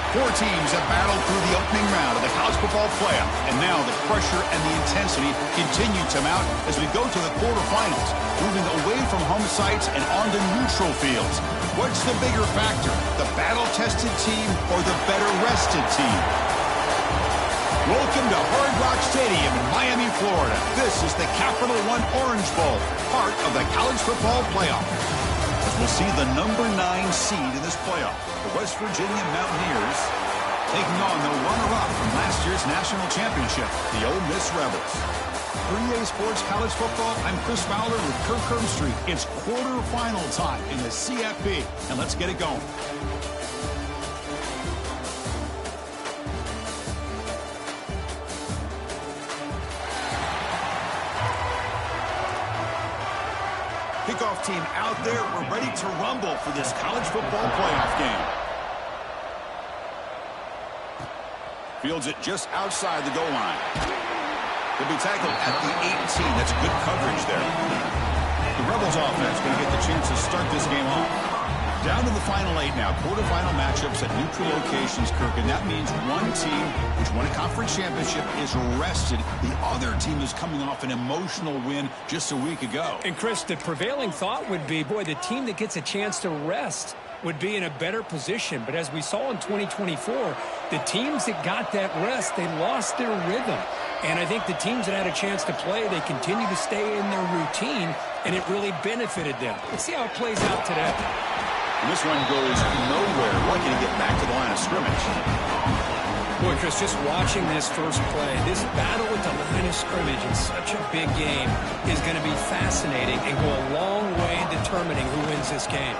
Four teams have battled through the opening round of the college football playoff, and now the pressure and the intensity continue to mount as we go to the quarterfinals, moving away from home sites and onto neutral fields. What's the bigger factor, the battle-tested team or the better-rested team? Welcome to Hard Rock Stadium in Miami, Florida. This is the Capital One Orange Bowl, part of the college football playoff. As we'll see the number 9 seed in this playoff, the West Virginia Mountaineers, taking on the runner-up from last year's national championship, the Ole Miss Rebels. For EA Sports College Football, I'm Chris Fowler with Kirk Herbstreit. It's quarterfinal time in the CFP, and let's get it going. Kickoff team out there. We're ready to rumble for this college football playoff game. Fields it just outside the goal line. He'll be tackled at the 18. That's good coverage there. The Rebels offense going to get the chance to start this game off. Down to the final 8 now. Quarterfinal matchups at neutral locations, Kirk. And that means one team which won a conference championship is rested. The other team is coming off an emotional win just a week ago. And, Chris, the prevailing thought would be, boy, the team that gets a chance to rest would be in a better position. But as we saw in 2024, the teams that got that rest, they lost their rhythm. And I think the teams that had a chance to play, they continue to stay in their routine, and it really benefited them. Let's see how it plays out today. And this one goes nowhere. Lucky to get back to the line of scrimmage. Boy, Chris, just watching this first play, this battle with the line of scrimmage in such a big game is going to be fascinating and go a long way in determining who wins this game.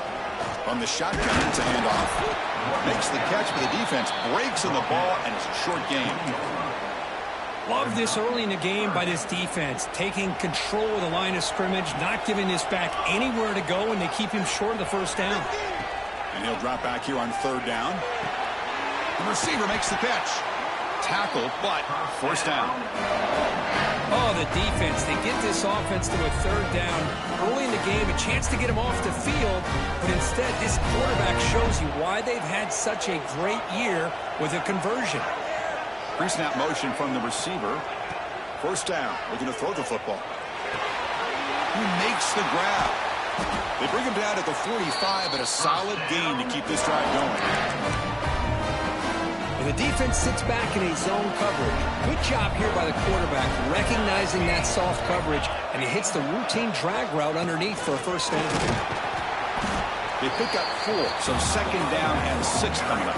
From the shotgun, it's a handoff. Makes the catch, but the defense breaks in the ball, and it's a short game. Love this early in the game by this defense, taking control of the line of scrimmage, not giving this back anywhere to go, and they keep him short of the first down. And he'll drop back here on third down. The receiver makes the catch. Tackle, but first down. Oh, the defense. They get this offense to a third down early in the game, a chance to get him off the field, but instead this quarterback shows you why they've had such a great year with a conversion. Pre-snap motion from the receiver. First down, looking to throw the football. He makes the grab. They bring him down at the 45, but a solid gain to keep this drive going. And the defense sits back in a zone coverage. Good job here by the quarterback, recognizing that soft coverage, and he hits the routine drag route underneath for a first down. They pick up 4, so second down and 6 coming up.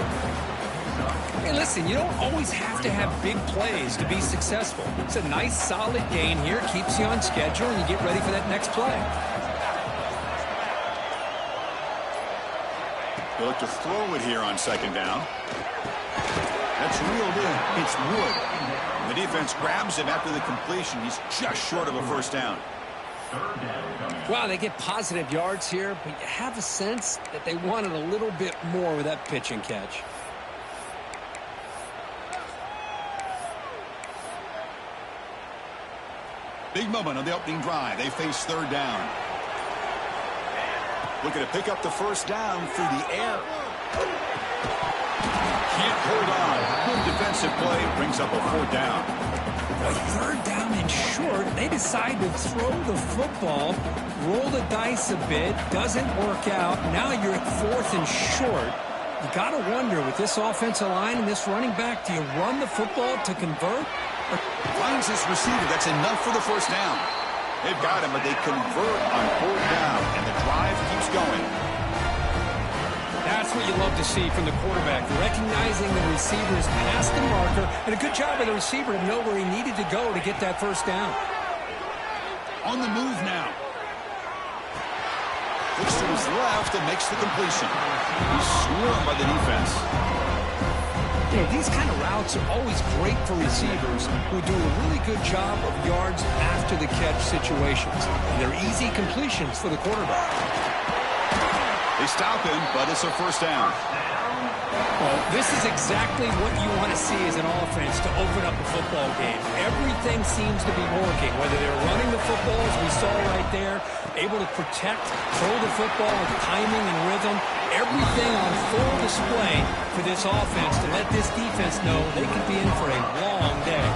Hey, listen, you don't always have to have big plays to be successful. It's a nice, solid gain here, keeps you on schedule, and you get ready for that next play. They look to throw it here on second down. That's reeled in. It's Wood. The defense grabs him after the completion. He's just short of a first down. Wow, they get positive yards here, but you have a sense that they wanted a little bit more with that pitch and catch. Big moment on the opening drive. They face third down. Looking to pick up the first down through the air. Can't hold on. Good defensive play. Brings up a fourth down. A third down and short. They decide to throw the football, roll the dice a bit. Doesn't work out. Now you're at fourth and short. You got to wonder, with this offensive line and this running back, do you run the football to convert? Finds this receiver. That's enough for the first down. They've got him, but they convert on fourth down, and the drive keeps going. That's what you love to see from the quarterback, recognizing the receiver is past the marker, and a good job by the receiver to know where he needed to go to get that first down. On the move now. Looks to his left and makes the completion. He's swarmed by the defense. You know, these kind of routes are always great for receivers who do a really good job of yards after the catch situations. And they're easy completions for the quarterback. They stop him, but it's a first down. Well, This is exactly what you want to see as an offense to open up a football game. Everything seems to be working, whether they're running the football, as we saw right there, able to protect, throw the football with timing and rhythm. Everything on full display for this offense to let this defense know they could be in for a long day.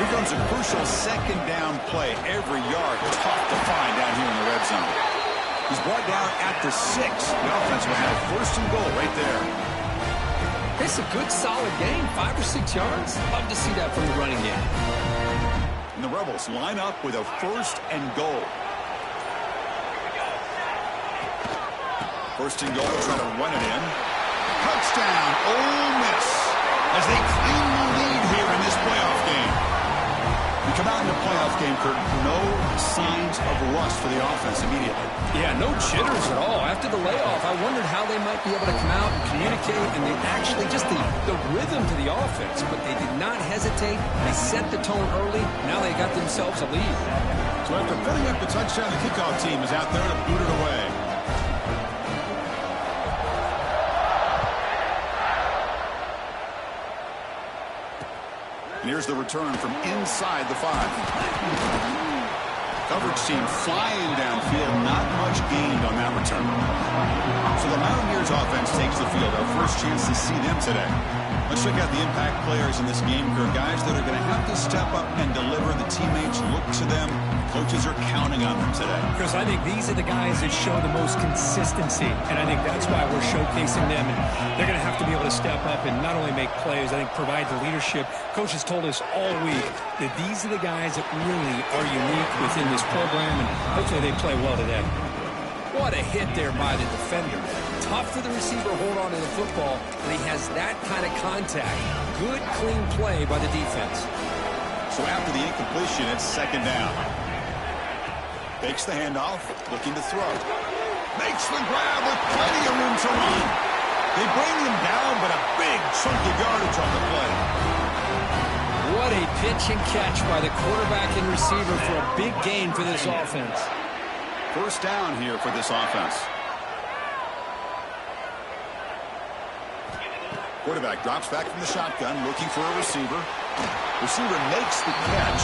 Here comes a crucial second down play. Every yard tough to find down here in the red zone. He's brought down at the 6. The offense will have first and goal right there. It's a good, solid game. 5 or 6 yards. Love to see that from the running game. And the Rebels line up with a first and goal. First and goal, trying to run it in. Touchdown, Ole Miss, as they claim the lead here in this playoff game. We come out in the playoff game, Kurt, no signs of rust for the offense immediately. Yeah, no jitters at all. After the layoff, I wondered how they might be able to come out and communicate, and they actually just the rhythm to the offense, but they did not hesitate. They set the tone early. Now they got themselves a lead. So after putting up the touchdown, the kickoff team is out there to boot it away. And here's the return from inside the 5. Coverage team flying downfield, not much gained on that return. So the Mountaineers offense takes the field. Our first chance to see them today. Let's check out the impact players in this game, guys that are going to have to step up and deliver. The teammates look to them. Coaches are counting on them today. Chris, I think these are the guys that show the most consistency, and I think that's why we're showcasing them. And they're going to have to be able to step up and not only make plays, I think provide the leadership. Coach has told us all week that these are the guys that really are unique within this program, and hopefully they play well today. What a hit there by the defender. Tough for the receiver to hold on to the football, and he has that kind of contact. Good, clean play by the defense. So after the incompletion, it's second down. Takes the handoff, looking to throw. Makes the grab with plenty of room to run. They bring him down, but a big chunk of yardage on the play. What a pitch and catch by the quarterback and receiver for a big gain for this offense. First down here for this offense. Quarterback drops back from the shotgun, looking for a receiver. Receiver makes the catch.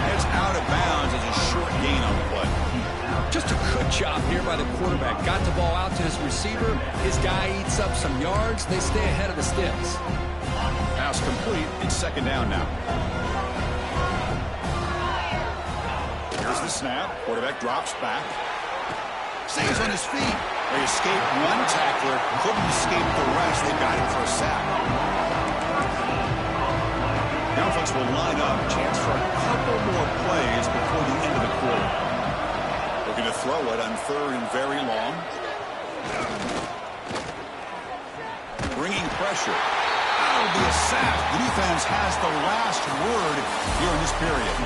Heads out of bounds as a short gain on the play. Just a good job here by the quarterback. Got the ball out to his receiver. His guy eats up some yards. They stay ahead of the sticks. Pass complete. It's second down now. Here's the snap. Quarterback drops back. Stays on his feet. They escaped one tackler. Couldn't escape the rest. They got him for a sack. The offense will line up. Chance for a couple more plays before the end of the quarter. Looking to throw it on third and very long. Bringing pressure. That'll be a sack. The defense has the last word here in this period.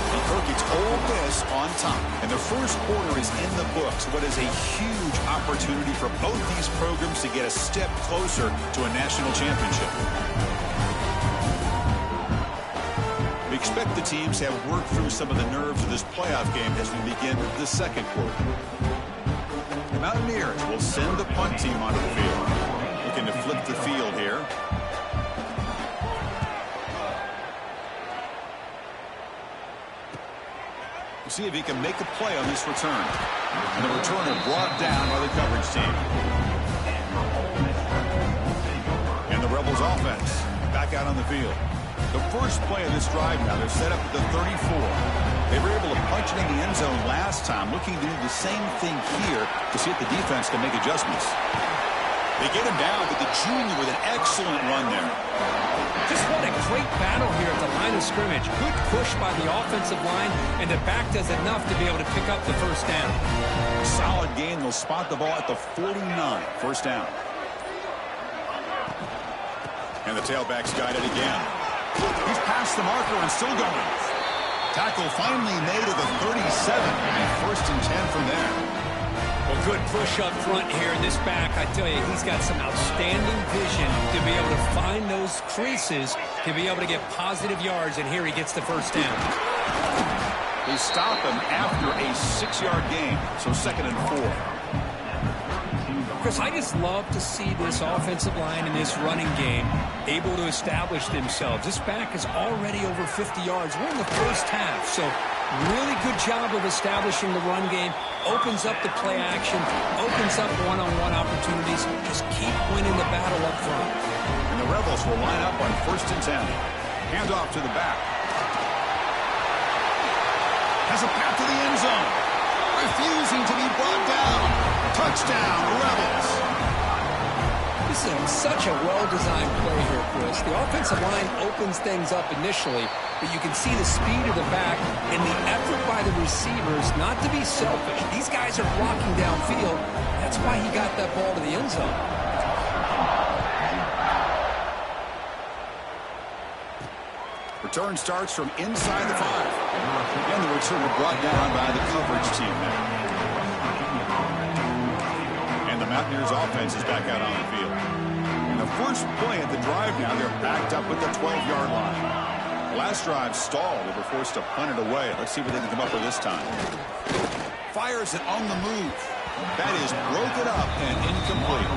And Kirk, it's Ole Miss on top. And the first quarter is in the books. What is a huge opportunity for both these programs to get a step closer to a national championship. We expect the teams to have worked through some of the nerves of this playoff game as we begin the second quarter. The Mountaineers will send the punt team onto the field. Looking to flip the field here. We'll see if he can make a play on this return. And the returner brought down by the coverage team. And the Rebels offense back out on the field. The first play of this drive now, they're set up at the 34. They were able to punch it in the end zone last time, looking to do the same thing here to see if the defense can make adjustments. They get him down, but the junior with an excellent run there. Just what a great battle here at the line of scrimmage. Good push by the offensive line, and the back does enough to be able to pick up the first down. Solid gain. They'll spot the ball at the 49. First down. And the tailback's got it again. He's past the marker and still going. Tackle finally made at the 37. And first and 10 from there. Well, good push up front here in this back. I tell you, he's got some outstanding vision to be able to find those creases, to be able to get positive yards, and here he gets the first down. They stop him after a 6-yard gain, so second and 4. Chris, I just love to see this offensive line and this running game able to establish themselves. This back is already over 50 yards. We're in the first half, so really good job of establishing the run game. Opens up the play action, opens up one-on-one opportunities. Just keep winning the battle up front. And the Rebels will line up on 1st and 10. Handoff to the back. Has a path to the end zone. Refusing to be brought down. Touchdown, Rebels. This is such a well-designed play here, Chris. The offensive line opens things up initially, but you can see the speed of the back and the effort by the receivers not to be selfish. These guys are blocking downfield. That's why he got that ball to the end zone. Return starts from inside the 5. And the return brought down by the coverage team there. And the Mountaineers offense is back out on the field. In the first play of the drive now, they're backed up with the 12-yard line. The last drive stalled. They were forced to punt it away. Let's see what they can come up with this time. Fires it on the move. That is broken up and incomplete.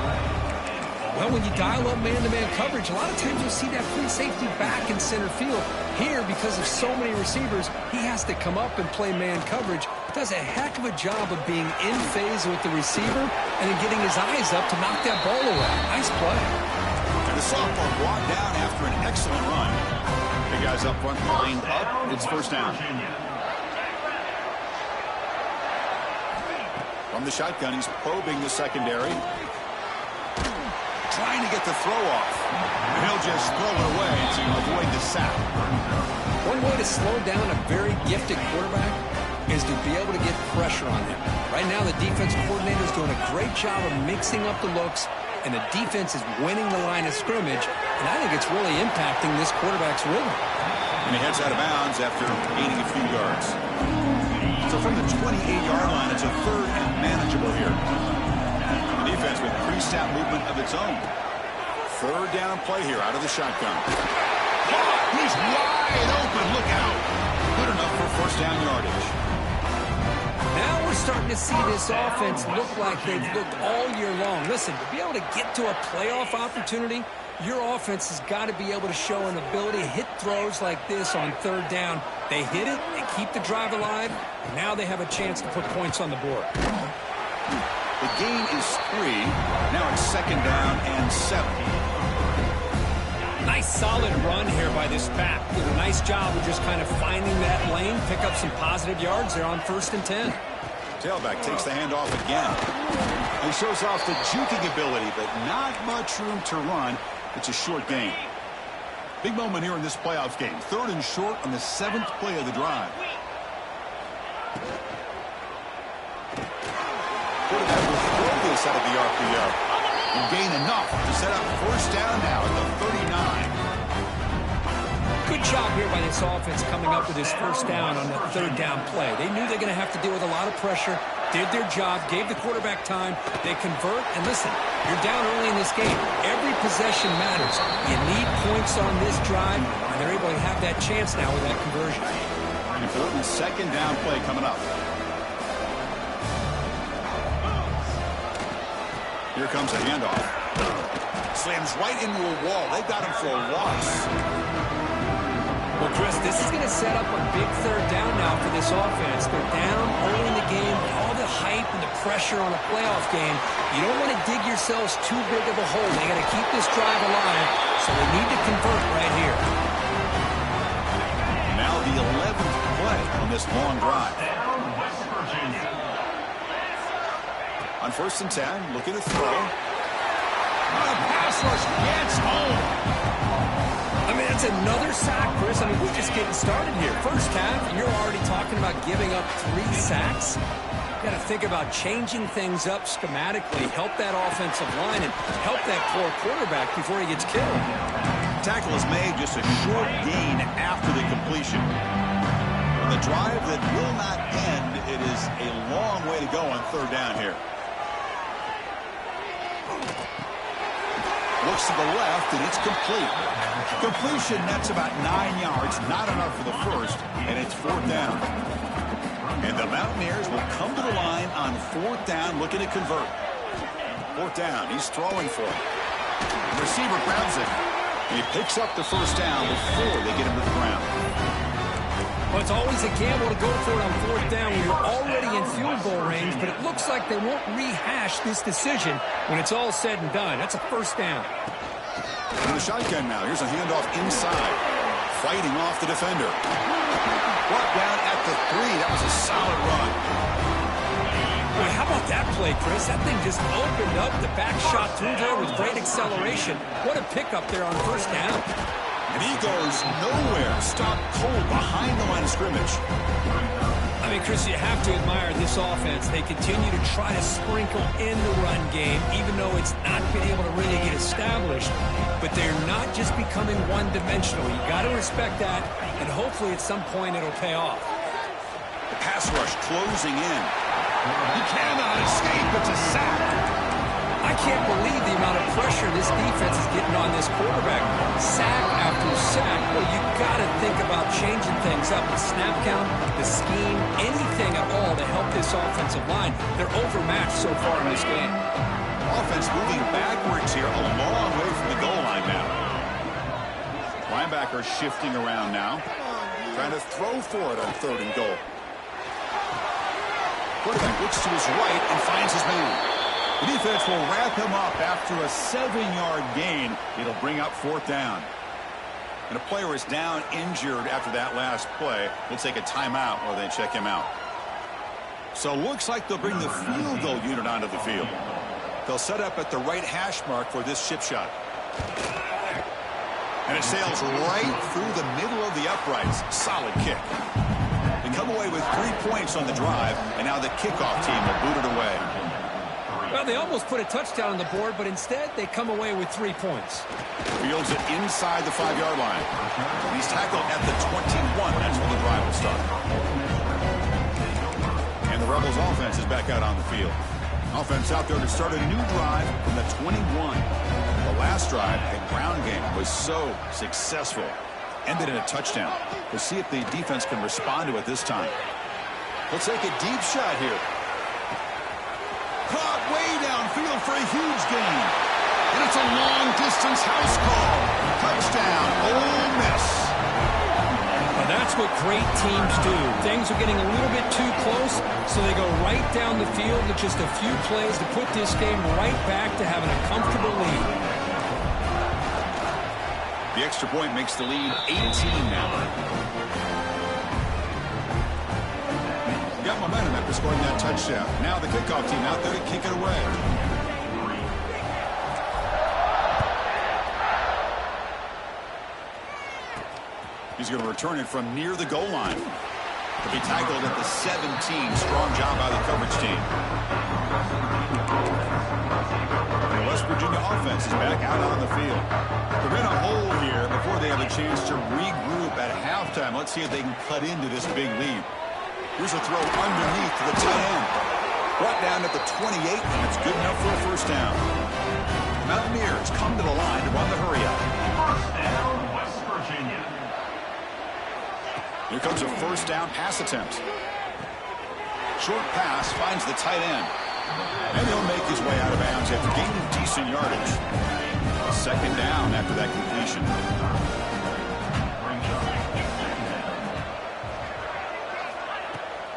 Well, when you dial up man-to-man coverage, a lot of times you'll see that free safety back in center field. Here, because of so many receivers, he has to come up and play man coverage. Does a heck of a job of being in phase with the receiver and then getting his eyes up to knock that ball away. Nice play. And the sophomore brought down after an excellent run. The guys up front lined up. It's 1st down. From the shotgun, he's probing the secondary. Trying to get the throw off. And he'll just throw it away to avoid the sack. One way to slow down a very gifted quarterback is to be able to get pressure on him. Right now, the defense coordinator is doing a great job of mixing up the looks, and the defense is winning the line of scrimmage, and I think it's really impacting this quarterback's rhythm. And he heads out of bounds after gaining a few yards. So from the 28-yard line, it's a 3rd and manageable here. The defense with pre-snap movement of its own. 3rd down play here out of the shotgun. He's wide open. Look out. Good enough for 1st down yardage. Now we're starting to see this offense look like they've looked all year long. Listen, to be able to get to a playoff opportunity, your offense has got to be able to show an ability to hit throws like this on 3rd down. They hit it, they keep the drive alive, and now they have a chance to put points on the board. The gain is 3. Now it's 2nd down and 7. Nice solid run here by this back. Did a nice job of just kind of finding that lane, pick up some positive yards there on 1st and 10. Tailback takes the handoff again. He shows off the juking ability, but not much room to run. It's a short gain. Big moment here in this playoff game. 3rd and short on the 7th play of the drive. Quarterback will throw this out of the RPO. And gain enough to set up 1st down now at the 39. Good job here by this offense coming up with his 1st down on the 3rd down play. They knew they're going to have to deal with a lot of pressure, did their job, gave the quarterback time. They convert, and listen, you're down early in this game. Every possession matters. You need points on this drive, and they're able to have that chance now with that conversion. An important 2nd down play coming up. Here comes a handoff. Slams right into a wall. They've got him for a loss. Well, Chris, this is going to set up a big 3rd down now for this offense. They're down early in the game. All the hype and the pressure on a playoff game. You don't want to dig yourselves too big of a hole. They got to keep this drive alive, so they need to convert right here. Now the 11th play on this long drive. On 1st and 10, looking to throw. A pass rush gets home. I mean, it's another sack, Chris. I mean, we're just getting started here. First half, and you're already talking about giving up 3 sacks. Got to think about changing things up schematically, help that offensive line, and help that poor quarterback before he gets killed. Tackle is made, just a short gain after the completion. On the drive that will not end, it is a long way to go on 3rd down here. Looks to the left, and it's complete. Completion nets about 9 yards, not enough for the 1st, and it's 4th down. And the Mountaineers will come to the line on 4th down, looking to convert. Fourth down. He's throwing for it. The receiver grabs it. And he picks up the first down before they get him to the ground. Well, it's always a gamble to go for it on fourth down when you're already in field goal range, but it looks like they won't rehash this decision when it's all said and done. That's a first down. In the shotgun now. Here's a handoff inside. Fighting off the defender. Brought down at the 3. That was a solid run. Boy, how about that play, Chris? That thing just opened up. The back shot through there with great acceleration. What a pickup there on first down. And he goes nowhere. Stopped cold behind the line of scrimmage. I mean, Chris, you have to admire this offense. They continue to try to sprinkle in the run game, even though it's not been able to really get established. But they're not just becoming one-dimensional. You got to respect that, and hopefully at some point it'll pay off. The pass rush closing in. He cannot escape. It's a sack. I can't believe the amount of pressure this defense is getting on this quarterback. Sack after sack. Well, you got to think about changing things up. The snap count, the scheme, anything at all to help this offensive line. They're overmatched so far in this game. Offense moving backwards here, a long way from the goal line now. Linebacker shifting around now. Trying to throw for it on 3rd and goal. Quarterback looks to his right and finds his man. The defense will wrap him up after a 7-yard gain. It'll bring up 4th down. And a player is down injured after that last play. They'll take a timeout while they check him out. So looks like they'll bring the field goal unit onto the field. They'll set up at the right hash mark for this chip shot. And it sails right through the middle of the uprights. Solid kick. They come away with 3 points on the drive, and now the kickoff team will boot it away. Well, they almost put a touchdown on the board, but instead they come away with 3 points. Fields it inside the 5-yard line. He's tackled at the 21. That's when the drive will start. And the Rebels offense is back out on the field. Offense out there to start a new drive from the 21. The last drive, the ground game, was so successful. Ended in a touchdown. We'll see if the defense can respond to it this time. We'll take a deep shot here. Caught way downfield for a huge gain. And it's a long-distance house call. Touchdown, Ole Miss. Well, that's what great teams do. Things are getting a little bit too close, so they go right down the field with just a few plays to put this game right back to having a comfortable lead. The extra point makes the lead 18 now. Got momentum after scoring that touchdown. Now the kickoff team out there to kick it away. He's going to return it from near the goal line. To be tackled at the 17. Strong job by the coverage team. The West Virginia offense is back out on the field. They're in a hole here before they have a chance to regroup at halftime. Let's see if they can cut into this big lead. Here's a throw underneath to the tight end. Brought down at the 28, and it's good enough for a first down. Mountaineers come to the line to run the hurry-up. First down, West Virginia. Here comes a first down pass attempt. Short pass finds the tight end. And he'll make his way out of bounds after gaining decent yardage. Second down after that completion.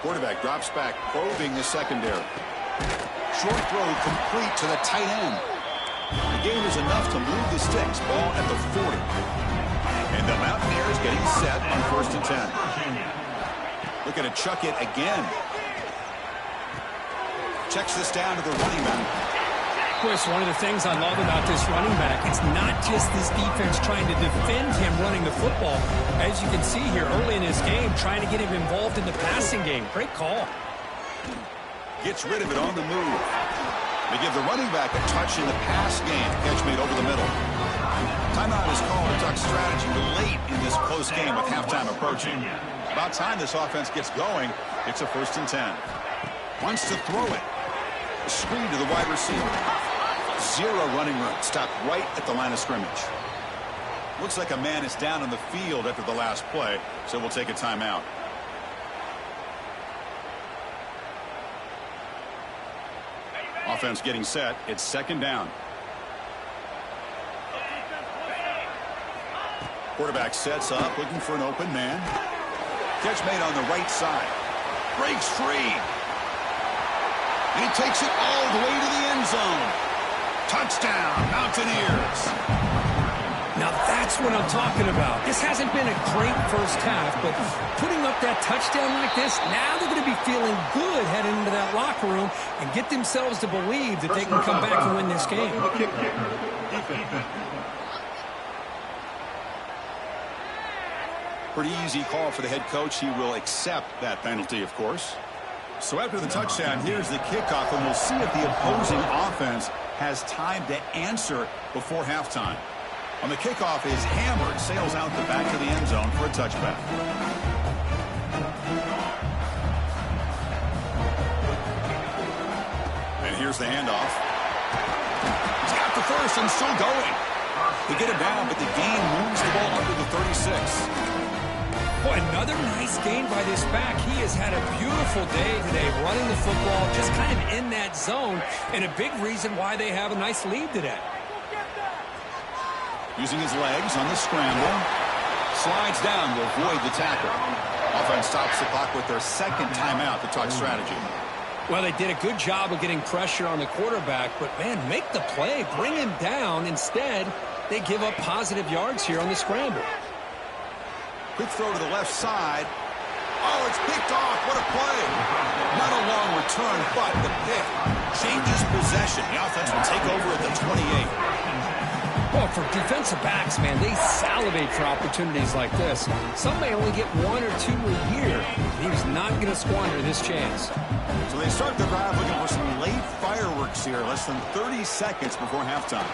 Quarterback drops back, probing the secondary. Short throw complete to the tight end. The gain is enough to move the sticks. Ball at the 40. And the Mountaineers getting set on 1st and 10. Looking to chuck it again. Checks this down to the running back. Of course, one of the things I love about this running back, it's not just this defense trying to defend him running the football. As you can see here early in this game, trying to get him involved in the passing game. Great call. Gets rid of it on the move. They give the running back a touch in the pass game. Catch made over the middle. Timeout is called to talk strategy late in this close game with halftime approaching. About time this offense gets going. It's a 1st and 10. Wants to throw it. Screen to the wide receiver. Zero running room. Stopped right at the line of scrimmage. Looks like a man is down on the field after the last play, so we'll take a timeout. Offense getting set. It's second down. Quarterback sets up, looking for an open man. Catch made on the right side. Breaks free. And he takes it all the way to the end zone. Touchdown, Mountaineers. Now that's what I'm talking about. This hasn't been a great first half, but putting up that touchdown like this, now they're going to be feeling good heading into that locker room and get themselves to believe that they can come back and win this game. Pretty easy call for the head coach. He will accept that penalty, of course. So after the touchdown, here's the kickoff, and we'll see if the opposing offense has time to answer before halftime. On the kickoff is hammered, sails out the back of the end zone for a touchback. And here's the handoff. He's got the first and still going. They get him down, but the gain moves the ball under the 36. Boy, another nice gain by this back. He has had a beautiful day today running the football, just kind of in that zone, and a big reason why they have a nice lead today. Using his legs on the scramble. Slides down to avoid the tackle. Offense stops the clock with their second timeout to talk strategy. Well, they did a good job of getting pressure on the quarterback, but, man, make the play. Bring him down. Instead, they give up positive yards here on the scramble. Quick throw to the left side. Oh, it's picked off. What a play. Not a long return, but the pick changes possession. The offense will take over at the 28. Well, for defensive backs, man, they salivate for opportunities like this. Some may only get one or two a year. He's not going to squander this chance. So they start the drive looking for some late fireworks here, less than 30 seconds before halftime.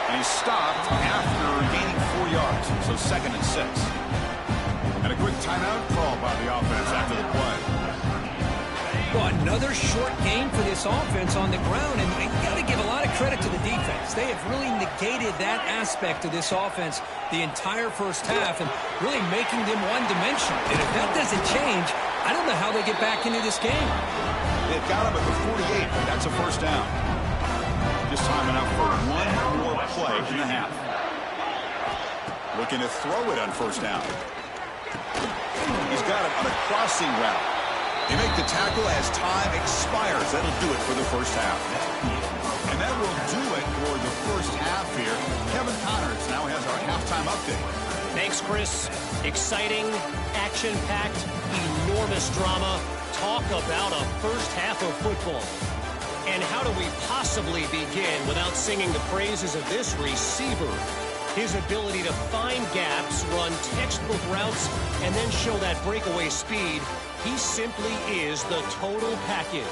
And he's stopped after gaining 4 yards, so 2nd and 6. And a quick timeout call by the offense after the play. Well, another short game for this offense on the ground, and you got to give a lot of credit to the defense. They have really negated that aspect of this offense the entire first half and really making them one-dimensional. And if that doesn't change, I don't know how they get back into this game. They've got him at the 48, but that's a first down. Just time enough for one more play in the half. Looking to throw it on first down. He's got it on a crossing route. They make the tackle as time expires. That'll do it for the first half. And that will do it for the first half here. Kevin Connors now has our halftime update. Thanks, Chris. Exciting, action-packed, enormous drama. Talk about a first half of football. And how do we possibly begin without singing the praises of this receiver? His ability to find gaps, run textbook routes, and then show that breakaway speed. He simply is the total package.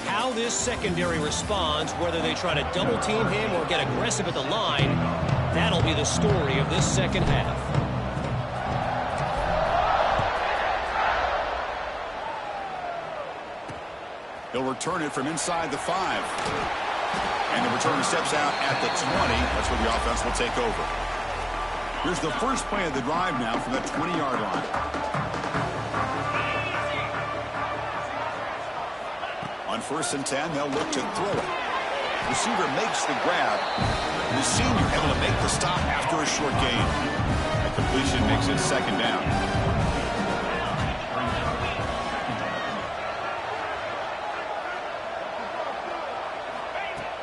How this secondary responds, whether they try to double-team him or get aggressive at the line, that'll be the story of this second half. He'll return it from inside the 5. And the returner steps out at the 20. That's where the offense will take over. Here's the first play of the drive now from the 20-yard line. On 1st and 10, they'll look to throw it. Receiver makes the grab. The senior able to make the stop after a short gain. The completion makes it 2nd down.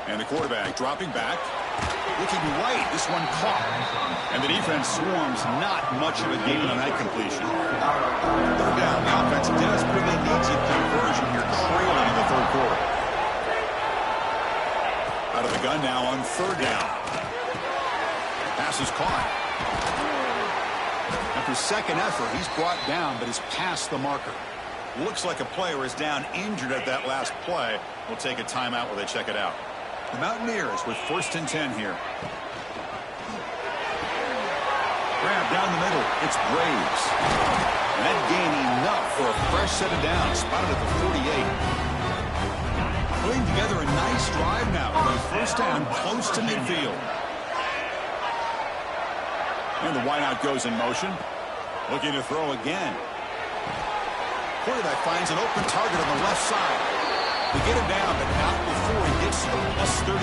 And the quarterback dropping back. Looking right, this one caught. And the defense swarms not much of a gain on that completion. 3rd down, the offense desperately needs a conversion here, trailing in the 3rd quarter. Out of the gun now on 3rd down. Pass is caught. After 2nd effort, he's brought down, but is past the marker. Looks like a player is down injured at that last play. We'll take a timeout while they check it out. The Mountaineers with 1st and 10 here. Grab down the middle. It's Braves. And that gain enough for a fresh set of downs. Spotted at the 48. Putting together a nice drive now with a first down close to midfield. And the wideout goes in motion. Looking to throw again. Quarterback finds an open target on the left side. We get him down, but not before he gets us 38.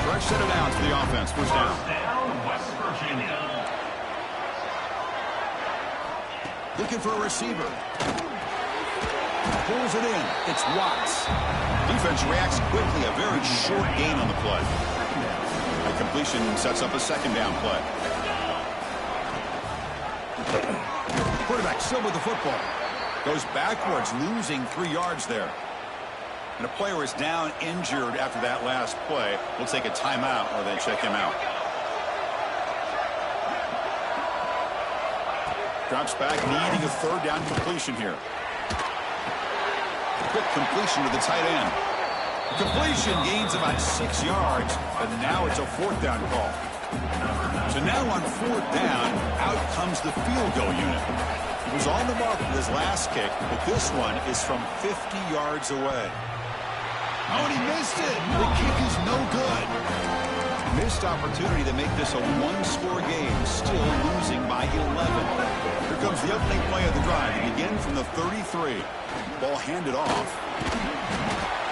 Fresh set of downs for the offense. First down. West Virginia. Looking for a receiver. Pulls it in. It's Watts. Defense reacts quickly. A very short gain on the play. A completion sets up a second down play. Quarterback still with the football. Goes backwards, losing 3 yards there. And a player is down injured after that last play. We'll take a timeout or then check him out. Drops back, needing a third down completion here. Quick completion to the tight end. Completion gains about 6 yards, but now it's a fourth down call. So now on fourth down, out comes the field goal unit. He was on the mark with his last kick, but this one is from 50 yards away. Oh, and he missed it. The kick is no good. Missed opportunity to make this a one-score game, still losing by 11. Here comes the opening play of the drive. They begin from the 33. Ball handed off.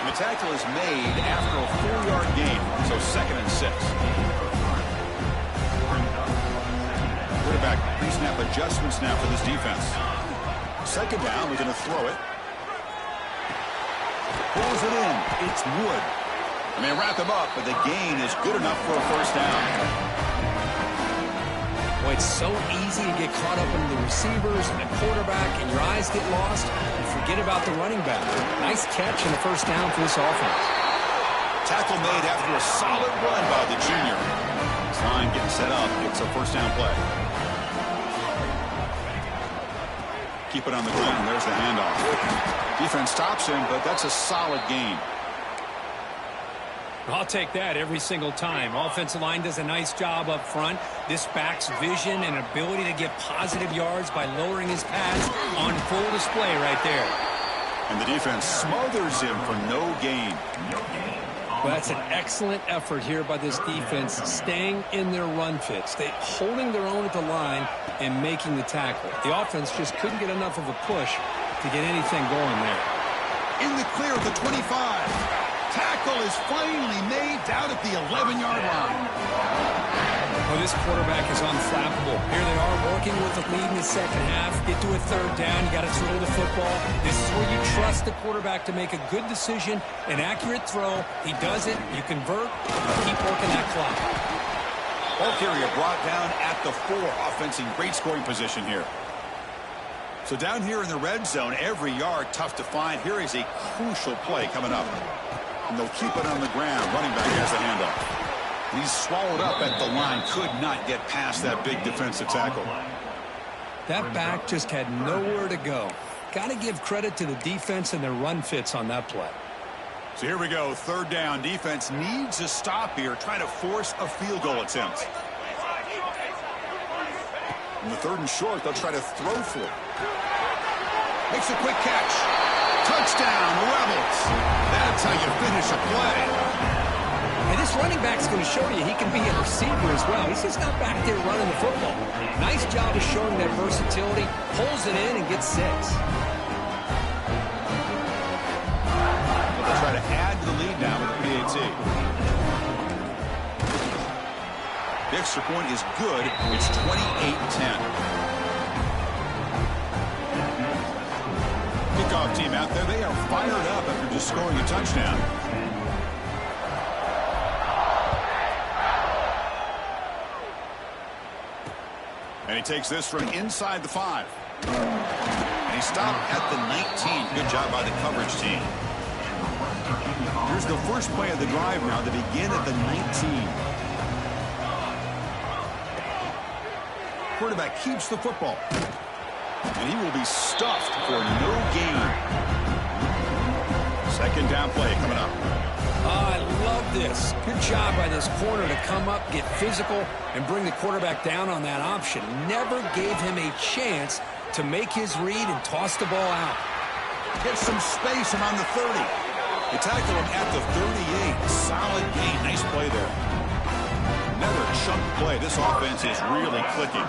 And the tackle is made after a 4-yard gain, so 2nd and 6. Quarterback pre-snap adjustments now for this defense. Second down, we're going to throw it. Pulls it in. It's Wood. And they wrap him up, but the gain is good enough for a first down. Boy, it's so easy to get caught up in the receivers and the quarterback, and your eyes get lost. You forget about the running back. Nice catch and a first down for this offense. Tackle made after a solid run by the junior. His line getting set up. It's a first down play. Keep it on the ground. There's the handoff. Defense stops him, but that's a solid gain. I'll take that every single time. Offensive line does a nice job up front. This back's vision and ability to get positive yards by lowering his pads on full display right there. And the defense smothers him for no gain. Well, that's an excellent effort here by this defense, staying in their run fits. They holding their own at the line and making the tackle. The offense just couldn't get enough of a push to get anything going there. In the clear at the 25. Tackle is finally made down at the 11-yard line. Well, this quarterback is unflappable. Here they are working with the lead in the second half. Get to a third down. You got to throw the football. This is where you trust the quarterback to make a good decision, an accurate throw. He does it. You convert. Keep working that clock. Ball carrier brought down at the 4. Offense in great scoring position here. So down here in the red zone, every yard tough to find. Here is a crucial play coming up. And they'll keep it on the ground. Running back has the handoff. He's swallowed up at the line. Could not get past that big defensive tackle. That back just had nowhere to go. Got to give credit to the defense and their run fits on that play. So here we go. Third down. Defense needs a stop here. Trying to force a field goal attempt. In the 3rd and short, they'll try to throw for it. Makes a quick catch. Touchdown, Rebels. That's how you finish a play. And this running back's going to show you he can be a receiver as well. He's just not back there running the football. Nice job of showing that versatility. Pulls it in and gets 6. They'll try to add to the lead now with the PAT. The extra point is good. It's 28-10. Kickoff team out there. They are fired up after just scoring a touchdown. And he takes this from inside the 5. And he stopped at the 19. Good job by the coverage team. Here's the first play of the drive now. They begin at the 19. Quarterback keeps the football. And he will be stuffed for no gain. Second down play coming up. I love this. Good job by this corner to come up, get physical, and bring the quarterback down on that option. Never gave him a chance to make his read and toss the ball out. Gets some space around the 30. They tackle him at the 38. Solid gain. Nice play there. Another chunk play. This offense is really clicking.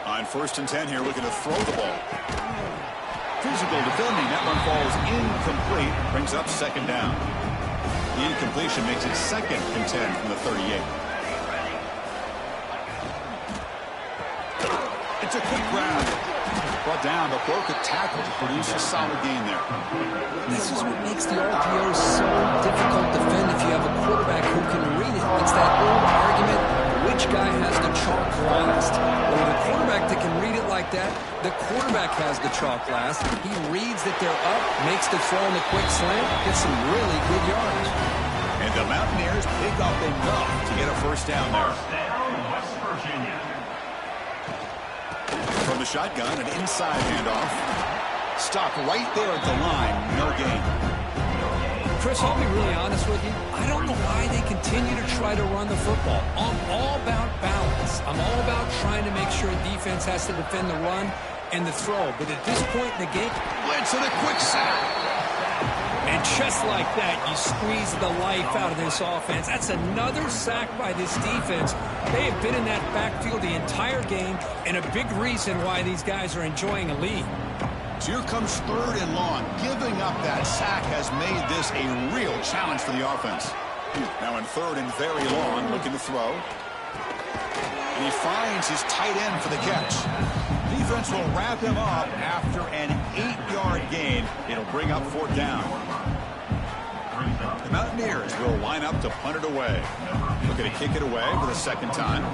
On 1st and 10 here, looking to throw the ball. physical defending. That one falls incomplete. Brings up second down. The incompletion makes it 2nd and 10 from the 38. It's a quick grab. Brought down, but broke a tackle to produce a solid gain there. This is what makes the RPO so difficult to defend if you have a quarterback who can read it. It's that old argument, which guy has the chalk last? Well, with a quarterback that can read it like that, the quarterback has the chalk last. He reads that they're up, makes the throw in the quick slant, gets some really good yards. And the Mountaineers pick up enough to get a first down there. First down, West Virginia. From the shotgun, an inside handoff. Stopped right there at the line. No gain. Chris, I'll be really honest with you. I don't know why they continue to try to run the football. I'm all about balance. I'm all about trying to make sure defense has to defend the run and the throw. But at this point in the game, Blitz and a quick sack. and just like that, you squeeze the life out of this offense. That's another sack by this defense. They have been in that backfield the entire game, and a big reason why these guys are enjoying a lead. So here comes 3rd and long. Giving up that sack has made this a real challenge for the offense. Now in 3rd and very long, looking to throw. And he finds his tight end for the catch. Defense will wrap him up after an 8-yard gain. It'll bring up 4th down. The Mountaineers will line up to punt it away. Looking to kick it away for the 2nd time.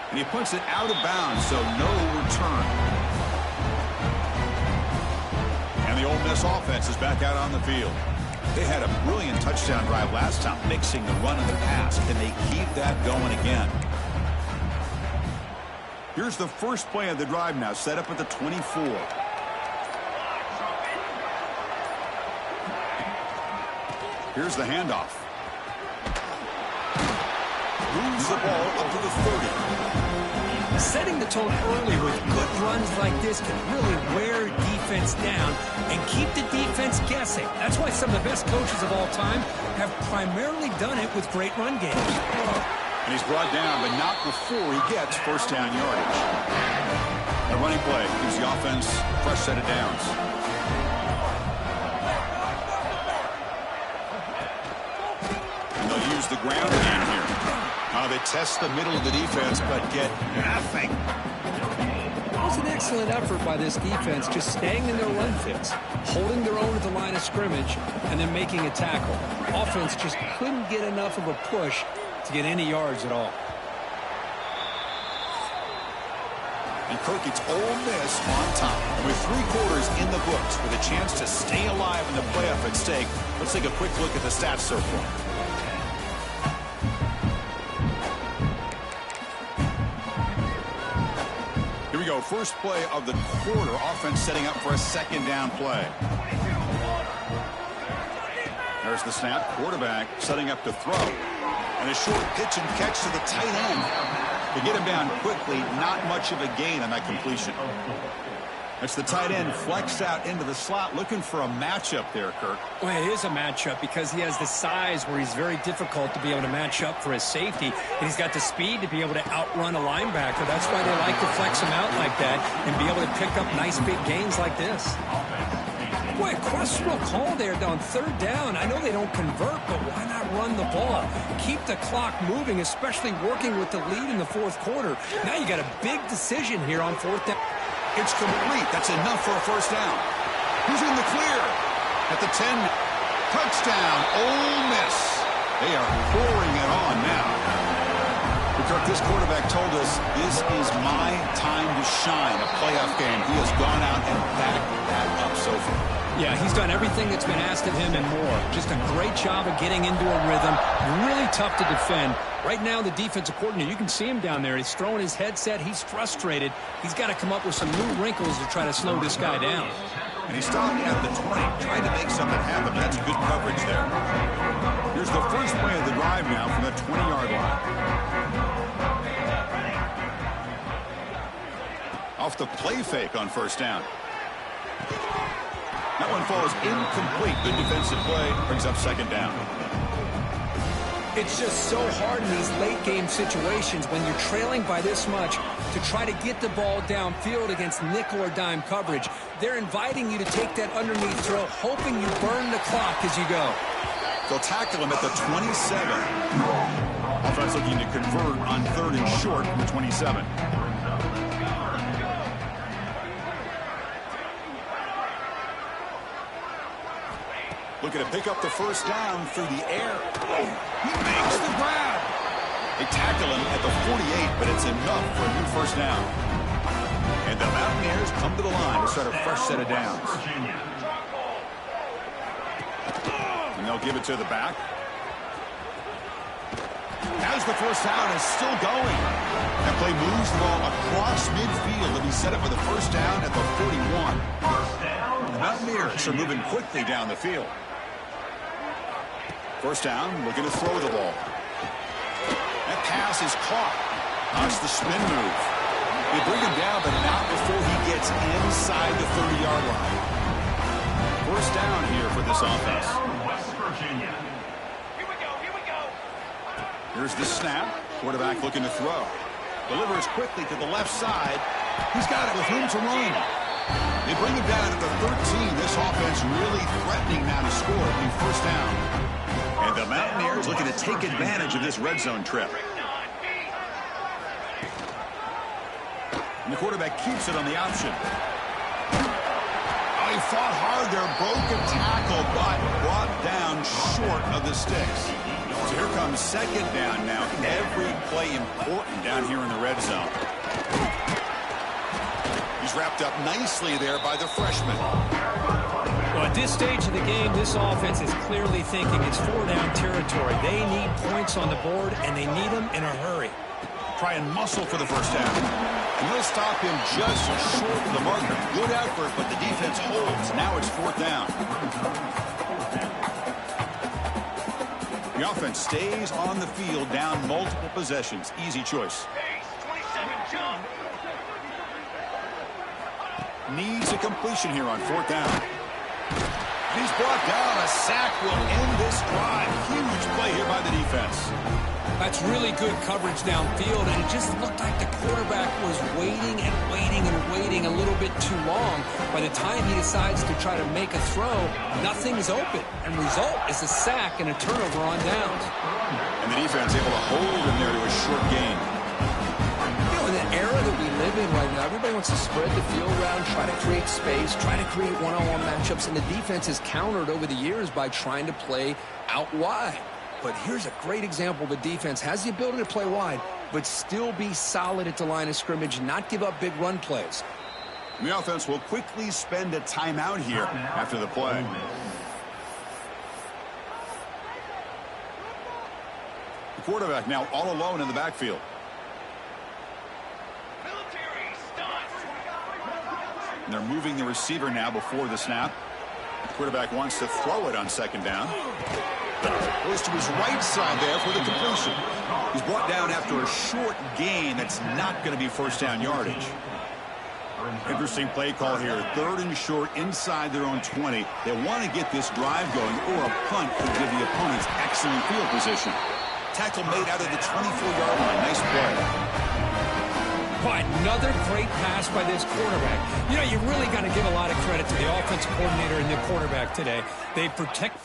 And he puts it out of bounds, so no return. And the Ole Miss offense is back out on the field. They had a brilliant touchdown drive last time, mixing the run and the pass. Can they keep that going again? Here's the first play of the drive now, set up at the 24. Here's the handoff. Moves the ball up to the 30. Setting the tone early with good runs like this can really wear defense down and keep the defense guessing. That's why some of the best coaches of all time have primarily done it with great run games. And he's brought down, but not before he gets first down yardage. The running play gives the offense a fresh set of downs. And they'll use the ground game here. They test the middle of the defense, but get nothing. It was an excellent effort by this defense, just staying in their run fits, holding their own at the line of scrimmage, and then making a tackle. Offense just couldn't get enough of a push to get any yards at all. And Kirk, it's Ole Miss on top. With 3 quarters in the books, with a chance to stay alive in the playoff at stake, let's take a quick look at the stats so far. Here we go. First play of the quarter. Offense setting up for a 2nd down play. There's the snap. Quarterback setting up to throw. And a short pitch and catch to the tight end. To get him down quickly, not much of a gain on that completion. That's the tight end flexed out into the slot, looking for a matchup there, Kirk. Well, it is a matchup because he has the size where he's very difficult to be able to match up for his safety. And he's got the speed to be able to outrun a linebacker. That's why they like to flex him out like that and be able to pick up nice big gains like this. Boy, a questionable call there on 3rd down. I know they don't convert, but why not run the ball? Keep the clock moving, especially working with the lead in the 4th quarter. Now you got a big decision here on 4th down. It's complete. That's enough for a first down. Who's in the clear? At the 10. Touchdown, Ole Miss. They are pouring it on now. Kirk, this quarterback told us this is my time to shine, a playoff game. He has gone out and backed that up so far. Yeah, he's done everything that's been asked of him and more. Just a great job of getting into a rhythm. Really tough to defend. Right now, the defensive coordinator, you can see him down there. He's throwing his headset. He's frustrated. He's got to come up with some new wrinkles to try to slow this guy down. And he stopped at the 20, trying to make something happen. That's good coverage there. Here's the first play of the drive now from the 20-yard line. Off the play fake on first down. That one falls incomplete. Good defensive play. Brings up 2nd down. It's just so hard in these late game situations when you're trailing by this much. to try to get the ball downfield against nickel or dime coverage. They're inviting you to take that underneath throw, hoping you burn the clock as you go. They'll tackle him at the 27. Offense looking to convert on 3rd and short from the 27. Looking to pick up the first down through the air. He makes the grab. They tackle him at the 48, but it's enough for a new first down. And the Mountaineers come to the line to start a fresh set of downs. And they'll give it to the back. As the first down is still going. That play moves the ball across midfield to be set up for the first down at the 41. The Mountaineers are moving quickly down the field. First down, looking to throw the ball. That pass is caught. That's the spin move. They bring him down, but not before he gets inside the 30-yard line. First down here for this offense. West Virginia. Here's the snap. Quarterback looking to throw. Delivers quickly to the left side. He's got it with room to run. They bring him down at the 13. This offense really threatening now to score a new first down. And the Mountaineers looking to take advantage of this red zone trip. And the quarterback keeps it on the option. Oh, he fought hard there, broke a tackle, but brought down short of the sticks. So here comes second down now. Every play important down here in the red zone. He's wrapped up nicely there by the freshman. Well, at this stage of the game, this offense is clearly thinking it's 4-down territory. They need points on the board, and they need them in a hurry. Try and muscle for the first down. And they'll stop him just short of the marker. Good effort, but the defense holds. Now it's 4th down. The offense stays on the field, down multiple possessions. Easy choice. Needs a completion here on 4th down. He's brought down. A sack will end this drive. Huge play here by the defense. That's really good coverage downfield, and it just looked like the quarterback was waiting and waiting and waiting a little bit too long. By the time he decides to try to make a throw, nothing's open, and result is a sack and a turnover on downs. And the defense able to hold him there to a short gain. You know, in the era that we live in right now, everybody wants to spread the field around, try to create space, try to create one-on-one matchups, and the defense is countered over the years by trying to play out wide. But here's a great example. The defense has the ability to play wide, but still be solid at the line of scrimmage, not give up big run plays. And the offense will quickly spend a timeout here after the play. The quarterback now all alone in the backfield. And they're moving the receiver now before the snap. The quarterback wants to throw it on second down. Goes to his right side there for the completion. He's brought down after a short gain that's not going to be first down yardage. Interesting play call here. 3rd and short inside their own 20. They want to get this drive going, or a punt could give the opponents excellent field position. Tackle made out of the 24-yard line. Nice play. But another great pass by this quarterback. You know, you really got to give a lot of credit to the offensive coordinator and the quarterback today. They protect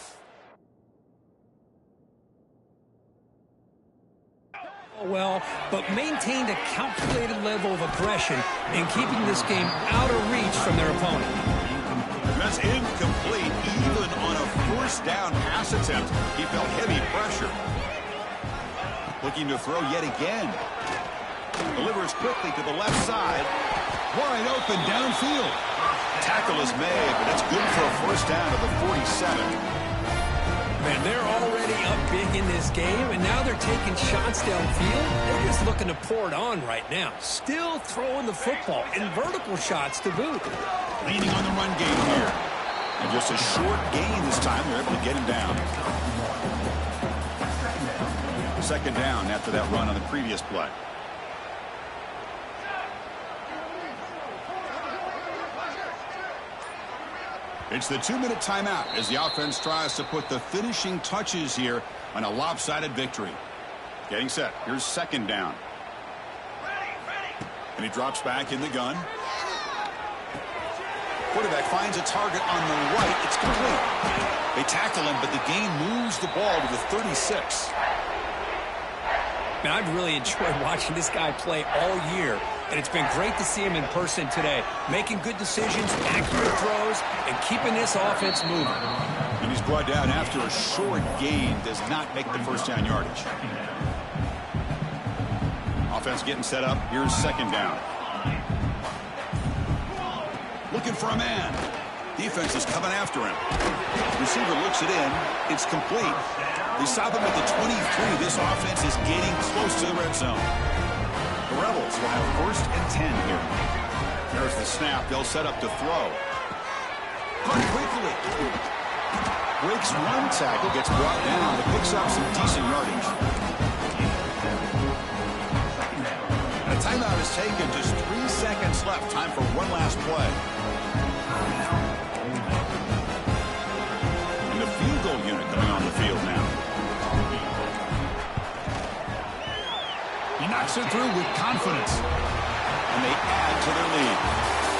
well, but maintained a calculated level of aggression in keeping this game out of reach from their opponent. That's incomplete. Even on a first down pass attempt, he felt heavy pressure. Looking to throw yet again. Delivers quickly to the left side. Wide open downfield. Tackle is made, but it's good for a first down at the 47. Man, they're already up big in this game, and now they're taking shots downfield. They're just looking to pour it on right now. Still throwing the football, and vertical shots to boot. Leaning on the run game here. And just a short gain this time. They're able to get him down. Second down after that run on the previous play. It's the 2-minute timeout as the offense tries to put the finishing touches here on a lopsided victory. Getting set. Here's second down. And he drops back in the gun. Quarterback finds a target on the right. It's complete. They tackle him, but the game moves the ball to the 36. Man, I've really enjoyed watching this guy play all year, and it's been great to see him in person today, making good decisions, accurate throws, and keeping this offense moving. And he's brought down after a short gain, does not make the first down yardage. Offense getting set up. Here's second down. Looking for a man. Defense is coming after him. Receiver looks it in. It's complete. They stop him at the 23. This offense is getting close to the red zone. The Rebels will have first and 10 here. There's the snap. They'll set up to throw. Caught quickly. Breaks one tackle, gets brought down, but picks up some decent yardage. And a timeout is taken. Just 3 seconds left. Time for one last play. And the field goal unit coming on the field now. He knocks it through with confidence. And they add to their lead.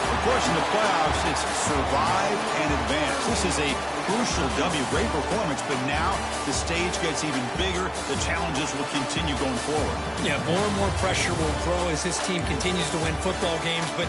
Of course, in the playoffs, it's survive and advance. This is a crucial W. Great performance, but now the stage gets even bigger. The challenges will continue going forward. Yeah, more and more pressure will grow as this team continues to win football games, but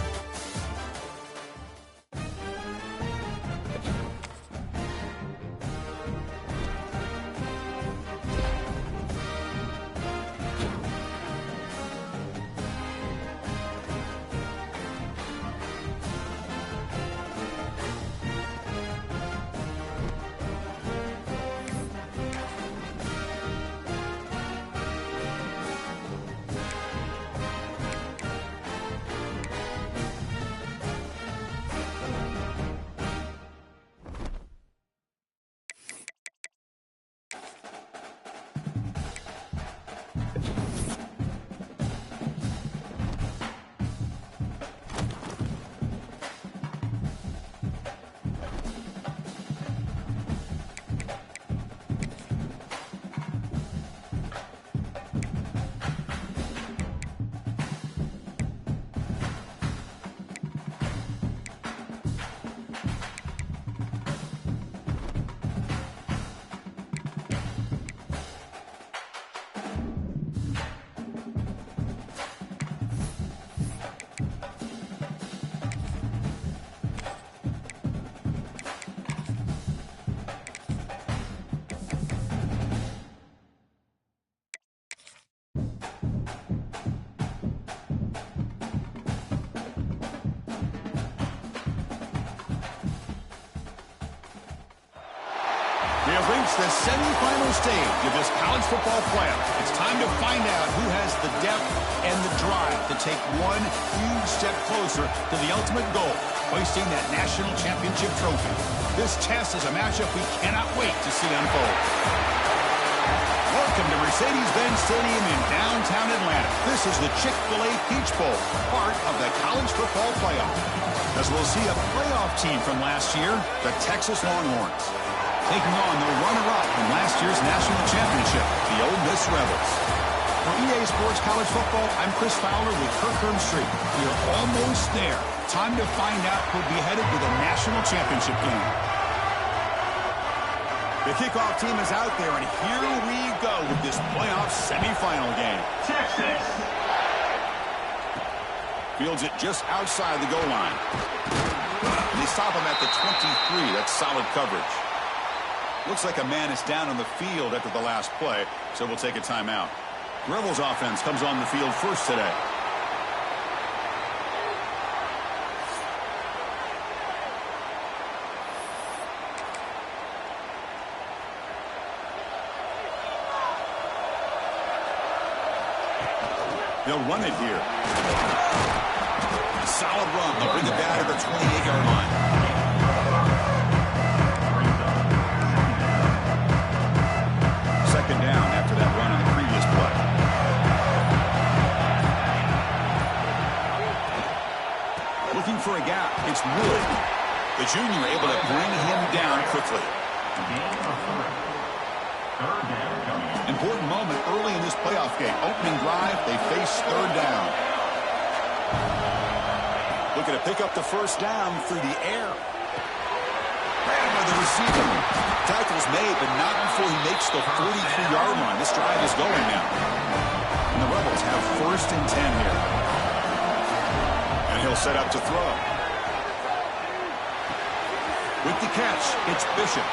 We have reached the semifinal stage of this college football playoff. It's time to find out who has the depth and the drive to take one huge step closer to the ultimate goal, hoisting that national championship trophy. This test is a matchup we cannot wait to see unfold. Welcome to Mercedes-Benz Stadium in downtown Atlanta. This is the Chick-fil-A Peach Bowl, part of the college football playoff. As we'll see a playoff team from last year, the Texas Longhorns, taking on the runner-up from last year's national championship, the Ole Miss Rebels. For EA Sports College Football, I'm Chris Fowler with Kirkland Street. We are almost there. Time to find out who'll be headed to the national championship game. The kickoff team is out there, and here we go with this playoff semifinal game. Texas. Fields it just outside the goal line. They stop him at the 23. That's solid coverage. Looks like a man is down on the field after the last play, so we'll take a timeout. Rebels offense comes on the field first today. They'll run it here. A solid run. They'll bring it down to the 28-yard line. Second down after that run on the previous play. Looking for a gap. It's Wood. The junior able to bring him down quickly. Important moment early in this playoff game. Opening drive, they face third down. Looking to pick up the first down through the air. Ran by the receiver. Tackle's made, but not before he makes the 43-yard line. This drive is going now. And the Rebels have 1st and 10 here. And he'll set up to throw. With the catch, it's Bishop.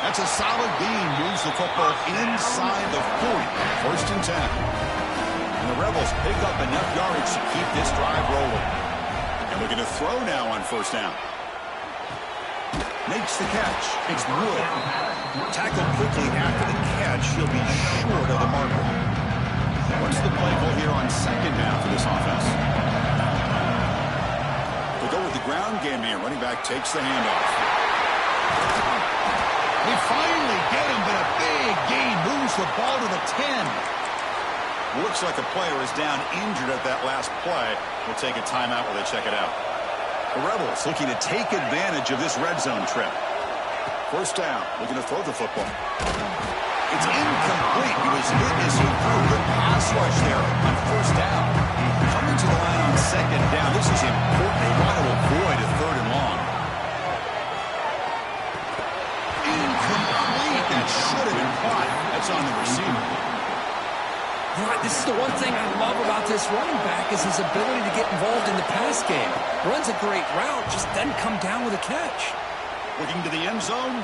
That's a solid gain. Moves the football inside the 40. 1st and 10. And the Rebels pick up enough yardage to keep this drive rolling. And looking to throw now on 1st down. Makes the catch. It's Wood. Tackled quickly after the catch. He'll be short of the marker. What's the play call here on 2nd down for this offense? To go with the ground game here. Running back takes the handoff. They finally get him, but a big gain moves the ball to the 10. Looks like a player is down injured at that last play. We'll take a timeout while they check it out. The Rebels looking to take advantage of this red zone trip. 1st down, looking to throw the football. It's incomplete. He was hit as he threw. Good pass rush there on 1st down. Coming to the line on 2nd down. This is important. They want to avoid a 3rd and long. Incomplete. That should have been caught. That's on the receiver. This is the one thing I love about this running back is his ability to get involved in the pass game. Runs a great route, just doesn't come down with a catch. Looking to the end zone.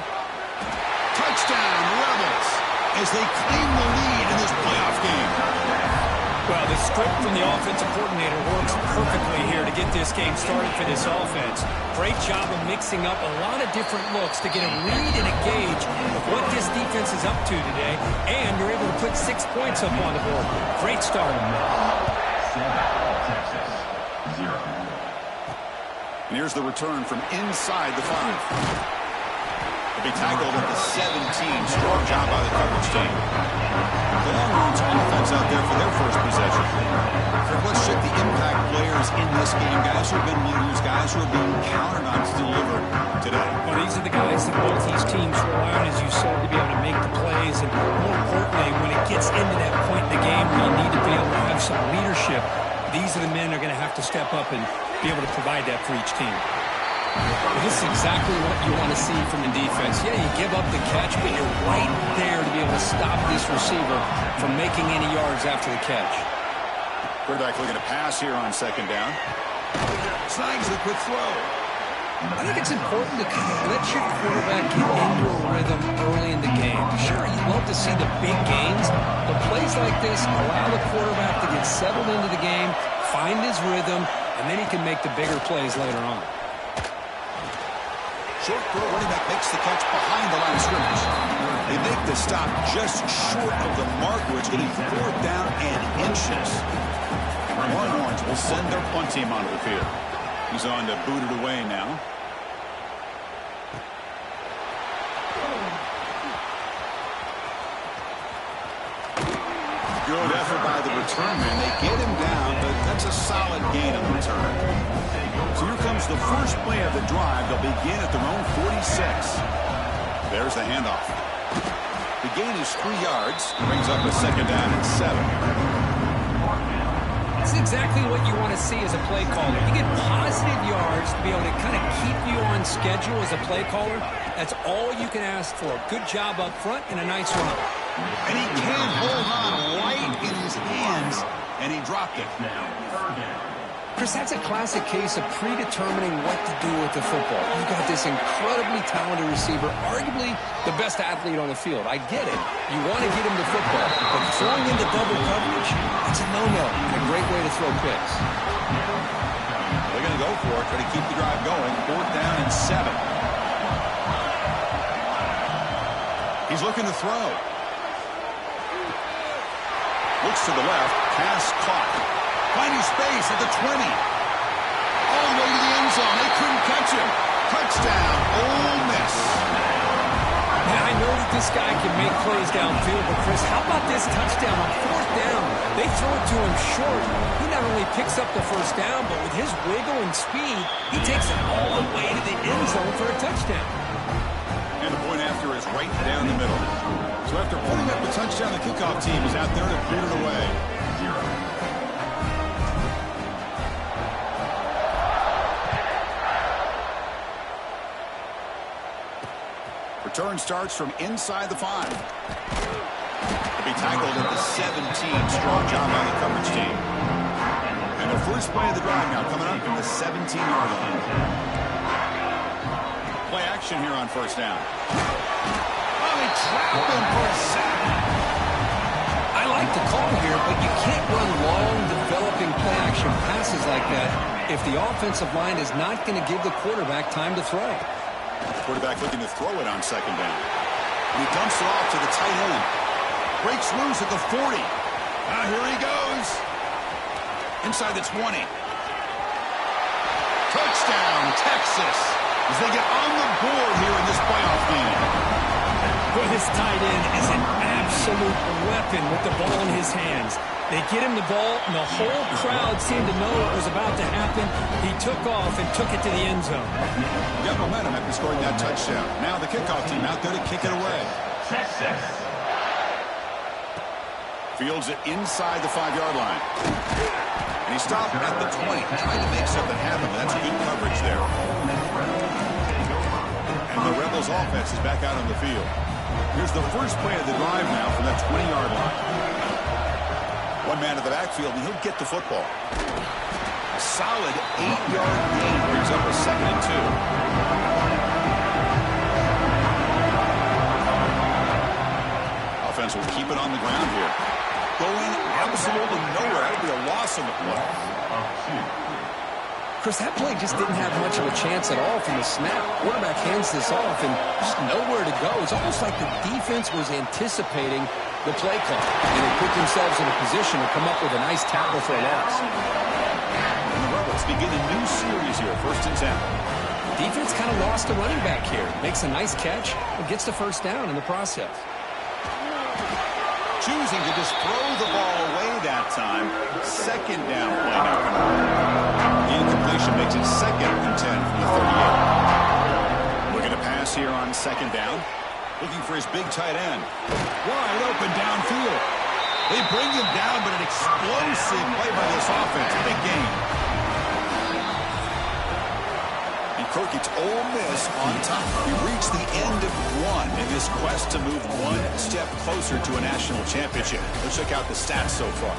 Touchdown, Rebels, as they claim the lead in this playoff game. Well, the script from the offensive coordinator works perfectly here to get this game started for this offense. Great job of mixing up a lot of different looks to get a read and a gauge of what this defense is up to today, and you're able to put 6 points up on the board. Great start. And here's the return from inside the 5. Be tackled at the 17. Strong job by the coverage team. The Longhorns offense out there for their first possession. Let's check the impact players in this game. Guys who have been leaders, guys who are being counted on to deliver today. Well, these are the guys that both these teams rely on, as you said, to be able to make the plays. And more importantly, when it gets into that point in the game where you need to be able to have some leadership, these are the men that are going to have to step up and be able to provide that for each team. This is exactly what you want to see from the defense. Yeah, you give up the catch, but you're right there to be able to stop this receiver from making any yards after the catch. Quarterback looking to pass here on 2nd down. Snags the quick throw. I think it's important to kind of let your quarterback get into a rhythm early in the game. Sure, you'd love to see the big gains, but plays like this allow the quarterback to get settled into the game, find his rhythm, and then he can make the bigger plays later on. Short throw, running back makes the catch behind the line of scrimmage. They make the stop just short of the marker. It's going to be 4th down and inches. The Longhorns will send their punt team onto the field. He's on to boot it away now. Good effort by the return man. They get him down, but that's a solid gain on the return. So here comes the first play of the drive. They'll begin at their own 46. There's the handoff. The gain is 3 yards. Brings up a 2nd down and 7. It's exactly what you want to see as a play caller. You get positive yards to be able to kind of keep you on schedule as a play caller. That's all you can ask for. Good job up front and a nice run. And he can't hold on right in his hands, and he dropped it. Chris, that's a classic case of predetermining what to do with the football. You've got this incredibly talented receiver, arguably the best athlete on the field. I get it. You want to get him the football, but throwing into double coverage, that's a no-no and a great way to throw picks. They're going to go for it, try to keep the drive going. 4th down and 7. He's looking to throw. Looks to the left. Pass caught. Finding space at the 20. All the way to the end zone. They couldn't catch him. Touchdown, Ole Miss. Yeah, I know that this guy can make plays downfield, but Chris, how about this touchdown on 4th down? They throw it to him short. He not only picks up the 1st down, but with his wiggle and speed, he takes it all the way to the end zone for a touchdown. And the point after is right down the middle. So after putting up the touchdown, the kickoff team is out there to boot it away. Return starts from inside the 5. He'll be tackled at the 17. Strong job by the coverage team. And the first play of the drive now coming up from the 17-yard line. Play action here on first down. Oh, they trapped him for a sack. I like the call here, but you can't run long, developing play-action passes like that if the offensive line is not going to give the quarterback time to throw. Quarterback looking to throw it on second down. And he dumps it off to the tight end. Breaks loose at the 40. Here he goes. Inside the 20. Touchdown, Texas, as they get on the board here in this playoff game. Boy, this tight end is an absolute weapon with the ball in his hands. They get him the ball, and the whole crowd seemed to know what was about to happen. He took off and took it to the end zone. Got momentum after scoring that touchdown. Now the kickoff team out there to kick it away. Texas. Fields it inside the 5-yard line. And he stopped at the 20, trying to make something happen, but that's good coverage there. And the Rebels offense is back out on the field. Here's the first play of the drive now from that 20-yard line. One man in the backfield, and he'll get the football. A solid 8-yard gain brings up a 2nd and 2. Offense will keep it on the ground here. Going absolutely nowhere. That'll be a loss on the play. Chris, that play just didn't have much of a chance at all from the snap. Quarterback hands this off and just nowhere to go. It's almost like the defense was anticipating the play call, and they put themselves in a position to come up with a nice tackle for a loss. And the Rebels begin a new series here, 1st and 10. Defense kind of lost a running back here. Makes a nice catch and gets the first down in the process. Choosing to just throw the ball away that time. 2nd down play now. The incompletion makes it 2nd and 10 from the 38. Looking to pass here on 2nd down. Looking for his big tight end. Wide open downfield. They bring him down, but an explosive play by this offense. Big game. And Kirk, it's Ole Miss on top. We reached the end of one in this quest to move one step closer to a national championship. Let's check out the stats so far.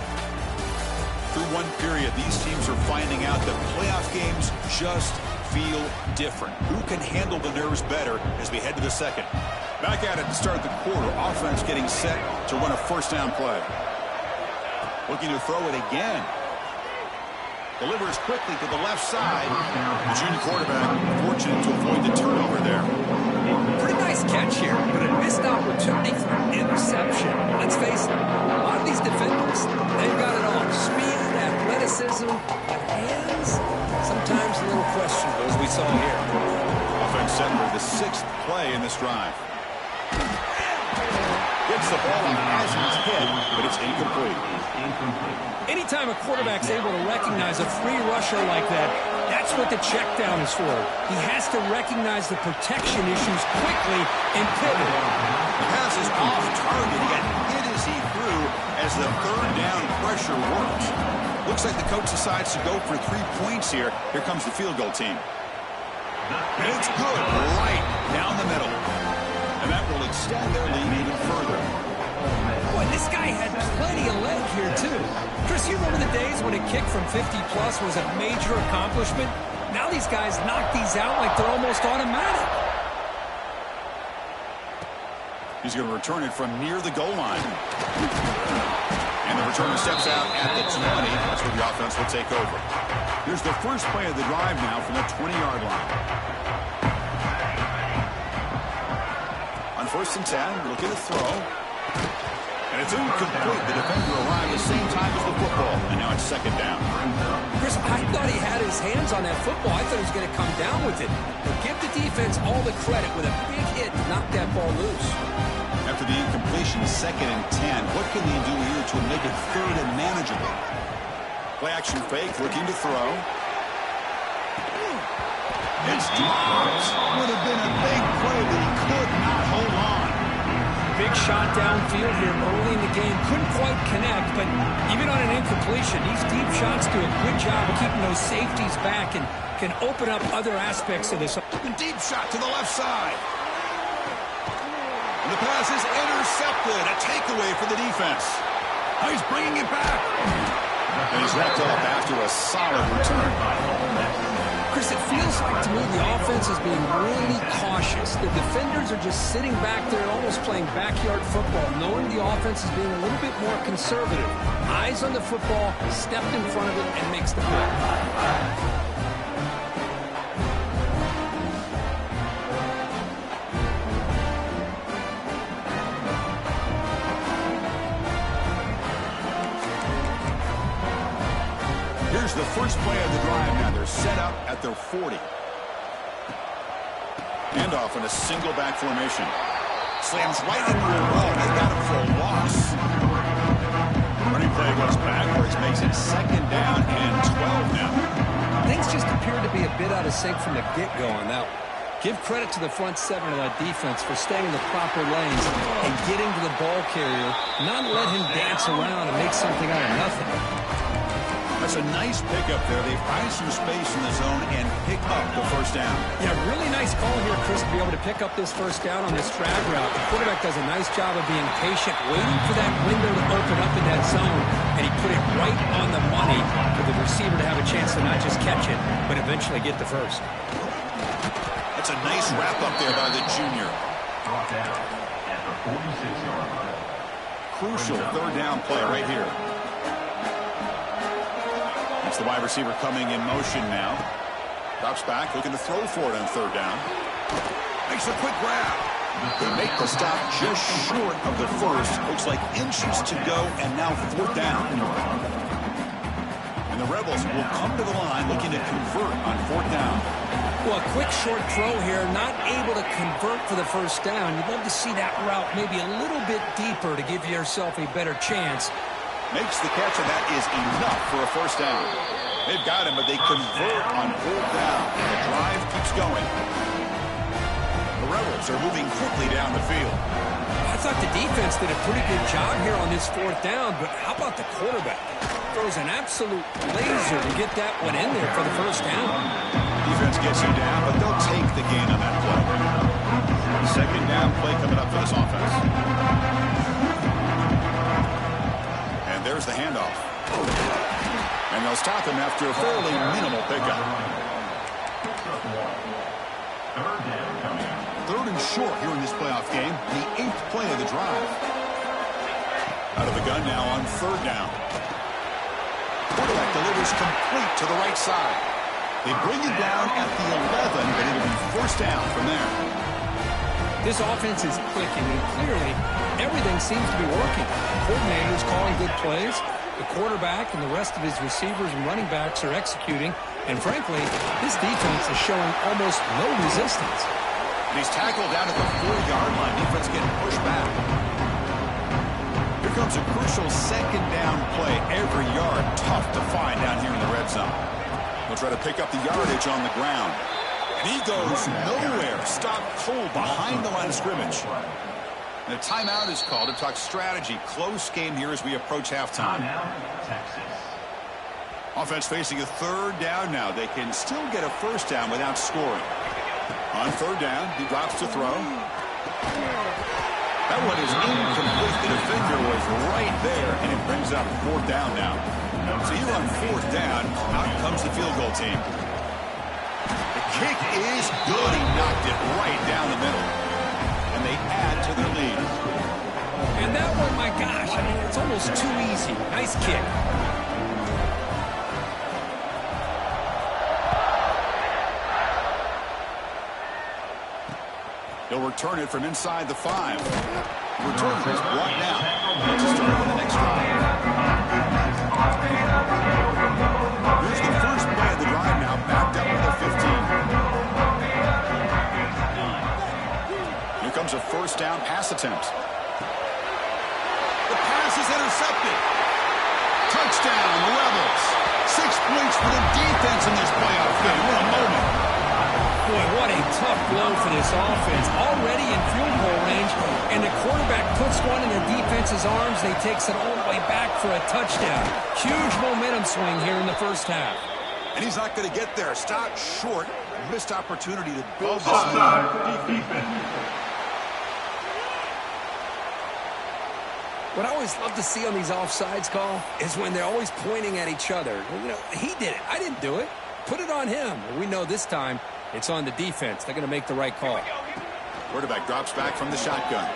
Through one period, these teams are finding out that playoff games just feel different. Who can handle the nerves better as we head to the second? Back at it to start the quarter. Offense getting set to run a first down play. Looking to throw it again. Delivers quickly to the left side. The junior quarterback fortunate to avoid the turnover there. Pretty nice catch here, but a missed opportunity for an interception. Let's face it, a lot of these defenders, they've got it all. Speed, athleticism, but hands, sometimes a little questionable, as we saw here. Offense set for the 6th play in this drive. Gets the ball on Hasen's head, but it's incomplete. Anytime a quarterback's able to recognize a free rusher like that, that's what the check down is for. He has to recognize the protection issues quickly and pivot. The pass is off target. He got hit as he threw as the 3rd down pressure works. Looks like the coach decides to go for 3 points here. Here comes the field goal team. And it's good, right down the middle. And that will extend their lead even further. Boy, this guy had plenty of leg here, too. Chris, you remember the days when a kick from 50-plus was a major accomplishment? Now these guys knock these out like they're almost automatic. He's going to return it from near the goal line. And the returner steps out at the 20. That's where the offense will take over. Here's the first play of the drive now from the 20-yard line. On 1st and 10, looking to throw. And it's incomplete. The defender arrived at the same time as the football. And now it's 2nd down. Chris, I thought he had his hands on that football. I thought he was going to come down with it. But give the defense all the credit with a big hit to knock that ball loose. After the incompletion, 2nd and 10. What can they do here to make it 3rd and manageable? Play action fake, looking to throw. It's dropped. Would have been a big play, but he could not hold on. Big shot downfield here early in the game. Couldn't quite connect, but even on an incompletion, these deep shots do a good job of keeping those safeties back and can open up other aspects of this. The deep shot to the left side. And the pass is intercepted. A takeaway for the defense. Now he's bringing it back. And he's wrapped up after a solid return. Chris, it feels like to me the offense is being really cautious. The defenders are just sitting back there almost playing backyard football, knowing the offense is being a little bit more conservative. Eyes on the football, stepped in front of it, and makes the play. Here's the first play of the drive now. They're set up at their 40. Handoff in a single back formation. Slams right into a wall. They got him for a loss. Running play goes backwards, makes it second down and 12 now. Things just appeared to be a bit out of sync from the get-go on that one. Give credit to the front seven of that defense for staying in the proper lanes and getting to the ball carrier, not let him dance around and make something out of nothing. That's a nice pickup there. They find some space in the zone and pick up the first down. Yeah, really nice call here, Chris, to be able to pick up this first down on this drag route. The quarterback does a nice job of being patient, waiting for that window to open up in that zone, and he put it right on the money for the receiver to have a chance to not just catch it, but eventually get the first. That's a nice wrap-up there by the junior. Brought down at the 46-yard line. Crucial third down play right here. That's the wide receiver coming in motion now. Drops back, looking to throw for it on third down. Makes a quick grab. They make the stop just short of the first. Looks like inches to go, and now fourth down. And the Rebels will come to the line looking to convert on fourth down. Well, a quick short throw here, not able to convert for the first down. You'd love to see that route maybe a little bit deeper to give yourself a better chance. Makes the catch, and that is enough for a first down. They've got him, but they convert on fourth down. And the drive keeps going. The Rebels are moving quickly down the field. I thought the defense did a pretty good job here on this fourth down, but how about the quarterback? Throws an absolute laser to get that one in there for the first down. Defense gets him down, but they'll take the gain on that play. Second down play coming up for this offense. And there's the handoff. And they'll stop him after a fairly minimal pickup. Third and short here in this playoff game. The 8th play of the drive. Out of the gun now on third down. Quarterback delivers complete to the right side. They bring it down at the 11, but it'll be first down from there. This offense is clicking, and clearly everything seems to be working. Coordinators calling good plays. The quarterback and the rest of his receivers and running backs are executing. And frankly, this defense is showing almost no resistance. And he's tackled down at the 4-yard line. Defense getting pushed back. Here comes a crucial second down play. Every yard tough to find down here in the red zone. They'll try to pick up the yardage on the ground. And he goes nowhere. Stopped cold behind the line of scrimmage. And a timeout is called to talk strategy. Close game here as we approach halftime. Texas. Offense facing a third down now. They can still get a first down without scoring. On third down, he drops to throw. That one is incomplete. The defender was right there, and it brings up fourth down now. So here on fourth down, out comes the field goal team. The kick is good. He knocked it right down the middle. And they add to their lead. And that one, my gosh, I mean, it's almost too easy. Nice kick. He'll return it from inside the 5. Return is brought down. Let's start on the next drive. Here's the first play of the drive now, backed up to the 15. Here comes a first down pass attempt. The pass is intercepted. Touchdown, Rebels. 6 points for the defense in this playoff game. What a moment. Boy, what a tough blow for this offense. Already in field goal range, and the quarterback puts one in the defense's arms. They takes it all the way back for a touchdown. Huge momentum swing here in the first half. And he's not going to get there. Stopped short. Missed opportunity to build this lead. What I always love to see on these offsides call is when they're always pointing at each other. You know, he did it. I didn't do it. Put it on him. We know this time it's on the defense. They're going to make the right call. Quarterback drops back from the shotgun.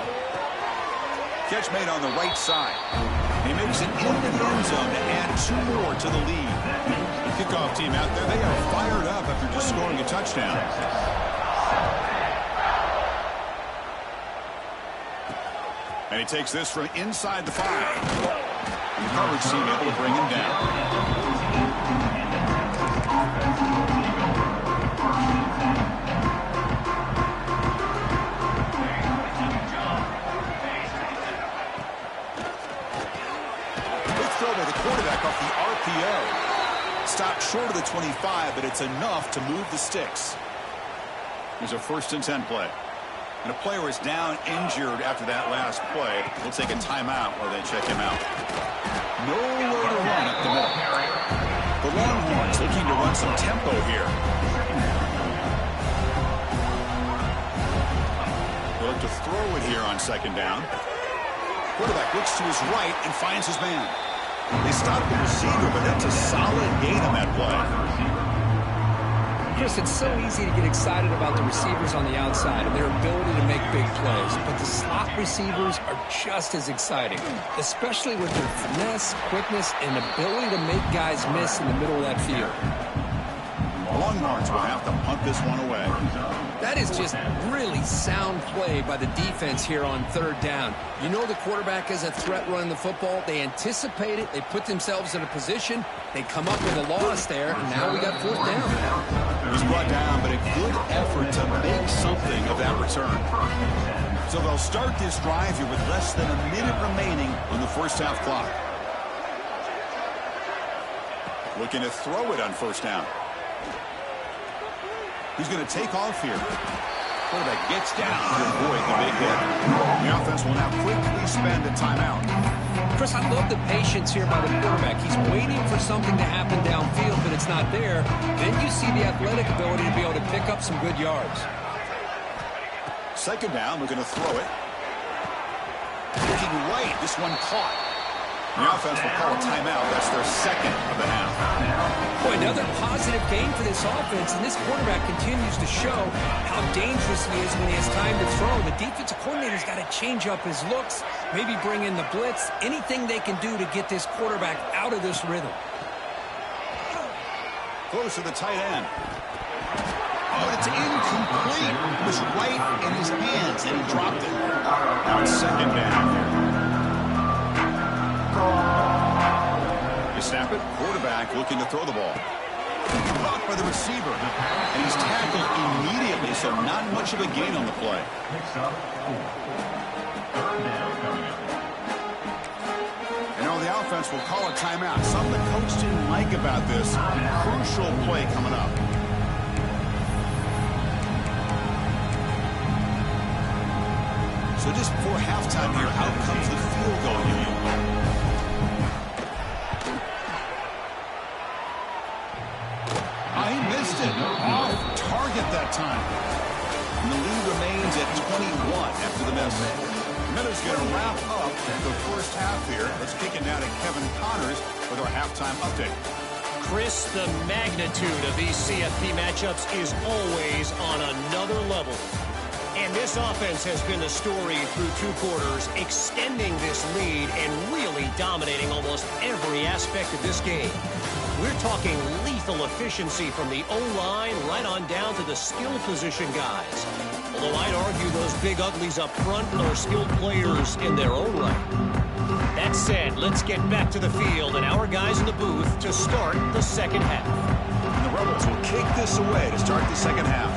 Catch made on the right side. He makes it into the end zone to add 2 more to the lead. The kickoff team out there, they are fired up after just scoring a touchdown. And he takes this from inside the 5. And the coverage team able to bring him down. Throw by the quarterback off the RPO. Stopped short of the 25, but it's enough to move the sticks. Here's a 1st and 10 play. And a player is down injured after that last play. We'll take a timeout while they check him out. Nowhere to run up the middle. The Longhorns looking to run some tempo here. They'll look to throw it here on 2nd down. Quarterback looks to his right and finds his man. They stopped the receiver, but that's a solid gain on that play. Chris, it's so easy to get excited about the receivers on the outside and their ability to make big plays, but the slot receivers are just as exciting, especially with their finesse, quickness, and ability to make guys miss in the middle of that field. Longhorns will have to punt this one away. That is just really sound play by the defense here on 3rd down. You know the quarterback has a threat running the football. They anticipate it. They put themselves in a position. They come up with a loss there, and now we got 4th down. He's brought down, but a good effort to make something of that return. So they'll start this drive here with less than a minute remaining on the 1st half clock. Looking to throw it on 1st down. He's going to take off here. Quarterback gets down to avoid the big hit. The offense will now quickly spend a timeout. Chris, I love the patience here by the quarterback. He's waiting for something to happen downfield, but it's not there. Then you see the athletic ability to be able to pick up some good yards. 2nd down, we're going to throw it. Looking right, this one caught. The offense will call a timeout. That's their 2nd of the half. Boy, another positive game for this offense, and this quarterback continues to show how dangerous he is when he has time to throw. The defensive coordinator's got to change up his looks, maybe bring in the blitz, anything they can do to get this quarterback out of this rhythm. Close to the tight end. Oh, it's incomplete. It was right in his hands, and he dropped it. Now it's 2nd down. You snap it. Quarterback looking to throw the ball. Blocked by the receiver. And he's tackled immediately, so not much of a gain on the play. And now the offense will call a timeout. Something the coach didn't like about this. Crucial play coming up. So just before halftime here, out comes the field goal unit. He missed it. Off target that time. And the lead remains at 21 after the miss. Miller's going to wrap up the 1st half here. Let's kick it now to Kevin Connors with our halftime update. Chris, the magnitude of these CFP matchups is always on another level. And this offense has been the story through 2 quarters, extending this lead and really dominating almost every aspect of this game. We're talking lethal efficiency from the O-line right on down to the skill position guys. Although I'd argue those big uglies up front are skilled players in their own right. That said, let's get back to the field and our guys in the booth to start the 2nd half. And the Rebels will kick this away to start the 2nd half.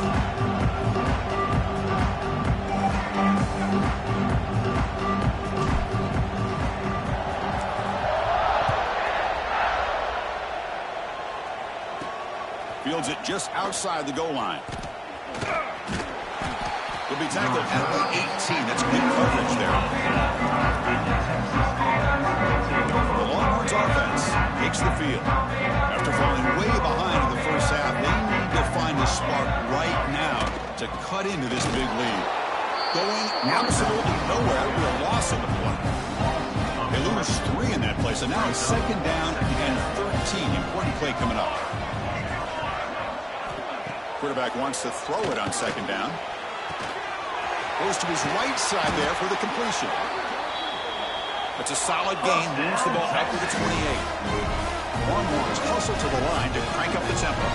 Fields it just outside the goal line. He'll be tackled at the 18. That's good coverage there. The Longhorns offense takes the field. After falling way behind in the 1st half, they need to find a spark right now to cut into this big lead. Going absolutely nowhere. That would be a loss of the play. first 3 in that play. So now it's 2nd down and 13. Important play coming up. Quarterback wants to throw it on 2nd down. Goes to his right side there for the completion. It's a solid gain. Moves the ball out to the 28. Longhorns hustle to the line to crank up the tempo.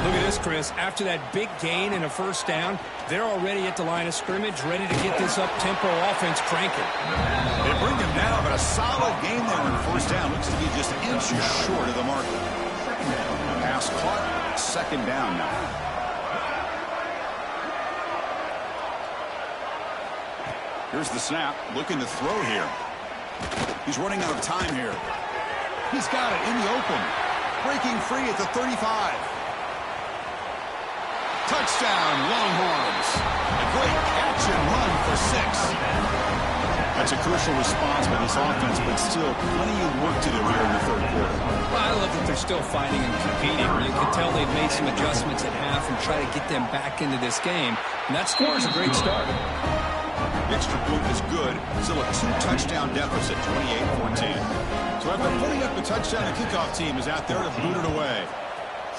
Look at this, Chris. After that big gain and a 1st down, they're already at the line of scrimmage, ready to get this up-tempo offense cranking. They bring him down, but a solid gain there on 1st down. Looks to be just inches short of the marker. Pass caught. 2nd down now. Here's the snap. Looking to throw here. He's running out of time here. He's got it in the open. Breaking free at the 35. Touchdown, Longhorns. A great catch and run for 6. That's a crucial response by this offense, but still plenty of work to do here in the 3rd quarter. Well, I love that they're still fighting and competing. You can tell they've made some adjustments at half and try to get them back into this game. And that score is a great start. Extra point is good. Still a 2-touchdown deficit, 28-14. So after putting up a touchdown, the kickoff team is out there to boot it away.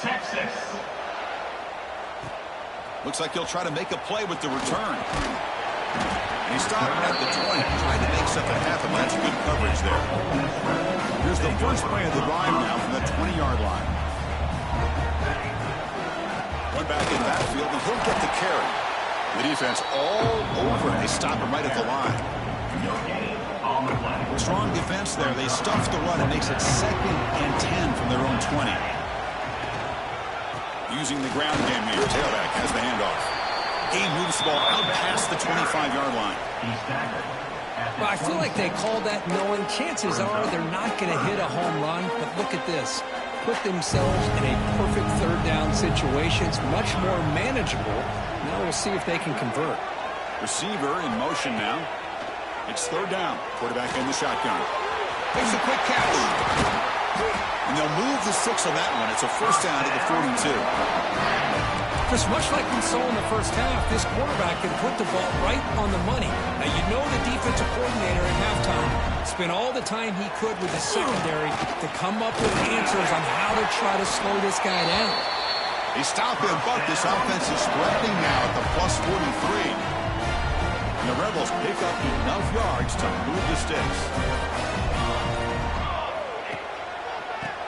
Texas. Looks like he'll try to make a play with the return. And he stopped at the 20, trying to make something happen. That's good coverage there. Here's the first play of the drive now from the 20-yard line. One back in backfield, and he'll get the carry. The defense all over it. They stop him right at the line. Strong defense there. They stuff the run. It makes it 2nd and 10 from their own 20. Using the ground game here. Tailback has the handoff. He moves the ball out past the 25-yard line. Well, I feel like they called that knowing chances are they're not going to hit a home run. But look at this. Put themselves in a perfect 3rd down situation. It's much more manageable. Now we'll see if they can convert. Receiver in motion now. It's 3rd down. Quarterback in the shotgun. Makes a quick catch. And they'll move the 6 on that one. It's a 1st down to the 42. Chris, much like we saw in the 1st half, this quarterback can put the ball right on the money. Now, you know the defensive coordinator at halftime spent all the time he could with the secondary to come up with answers on how to try to slow this guy down. They stop him, but this offense is spreading now at the plus 43. And the Rebels pick up enough yards to move the sticks.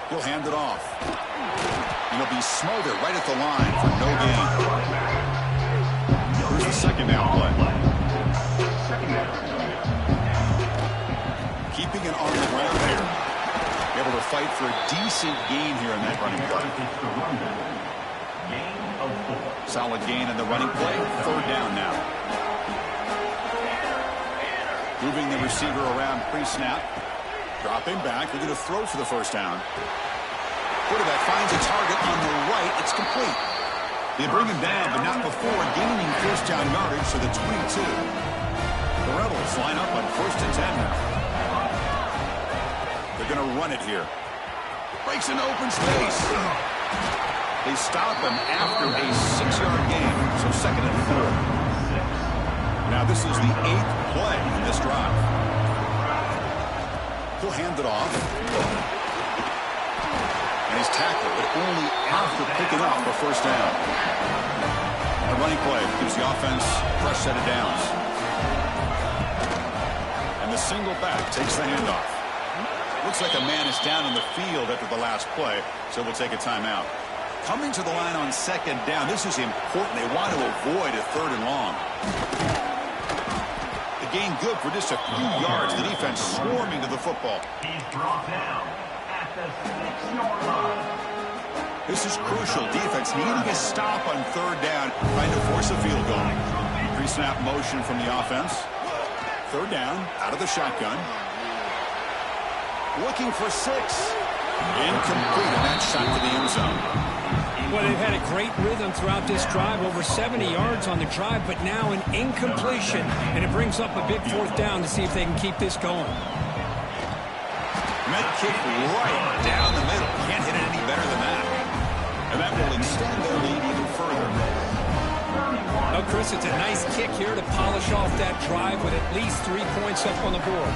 He'll hand it off. And he'll be smothered right at the line for no gain. Here's the 2nd down play. Keeping it on the ground here. Able to fight for a decent gain here in that running play. Solid gain in the running play. 3rd down now. Moving the receiver around pre-snap. Dropping back. They're going to throw for the 1st down. Quarterback finds a target on the right. It's complete. They bring him down, but not before gaining 1st down yardage to the 22. The Rebels line up on 1st and 10 now. They're going to run it here. Breaks into open space. They stop him after a 6-yard gain, so 2nd and 4. Now this is the 8th play in this drive. He'll hand it off. And he's tackled, but only after picking up a 1st down. The running play gives the offense a fresh set of downs. And the single back takes the handoff. Looks like a man is down on the field after the last play, so we'll take a timeout. Coming to the line on 2nd down, this is important. They want to avoid a 3rd and long. The gain good for just a few yards. The defense swarming to the football. He's brought down at the 6-yard line. This is crucial. Defense needing a stop on 3rd down, trying to force a field goal. Pre-snap motion from the offense. 3rd down, out of the shotgun. Looking for 6. Incomplete, and that shot to the end zone. Well, they've had a great rhythm throughout this drive, over 70 yards on the drive, but now an incompletion, and it brings up a big 4th down to see if they can keep this going. Med kick right down the middle. Can't hit it any better than that. And that will extend their lead even further. Oh, Chris, it's a nice kick here to polish off that drive with at least 3 points up on the board.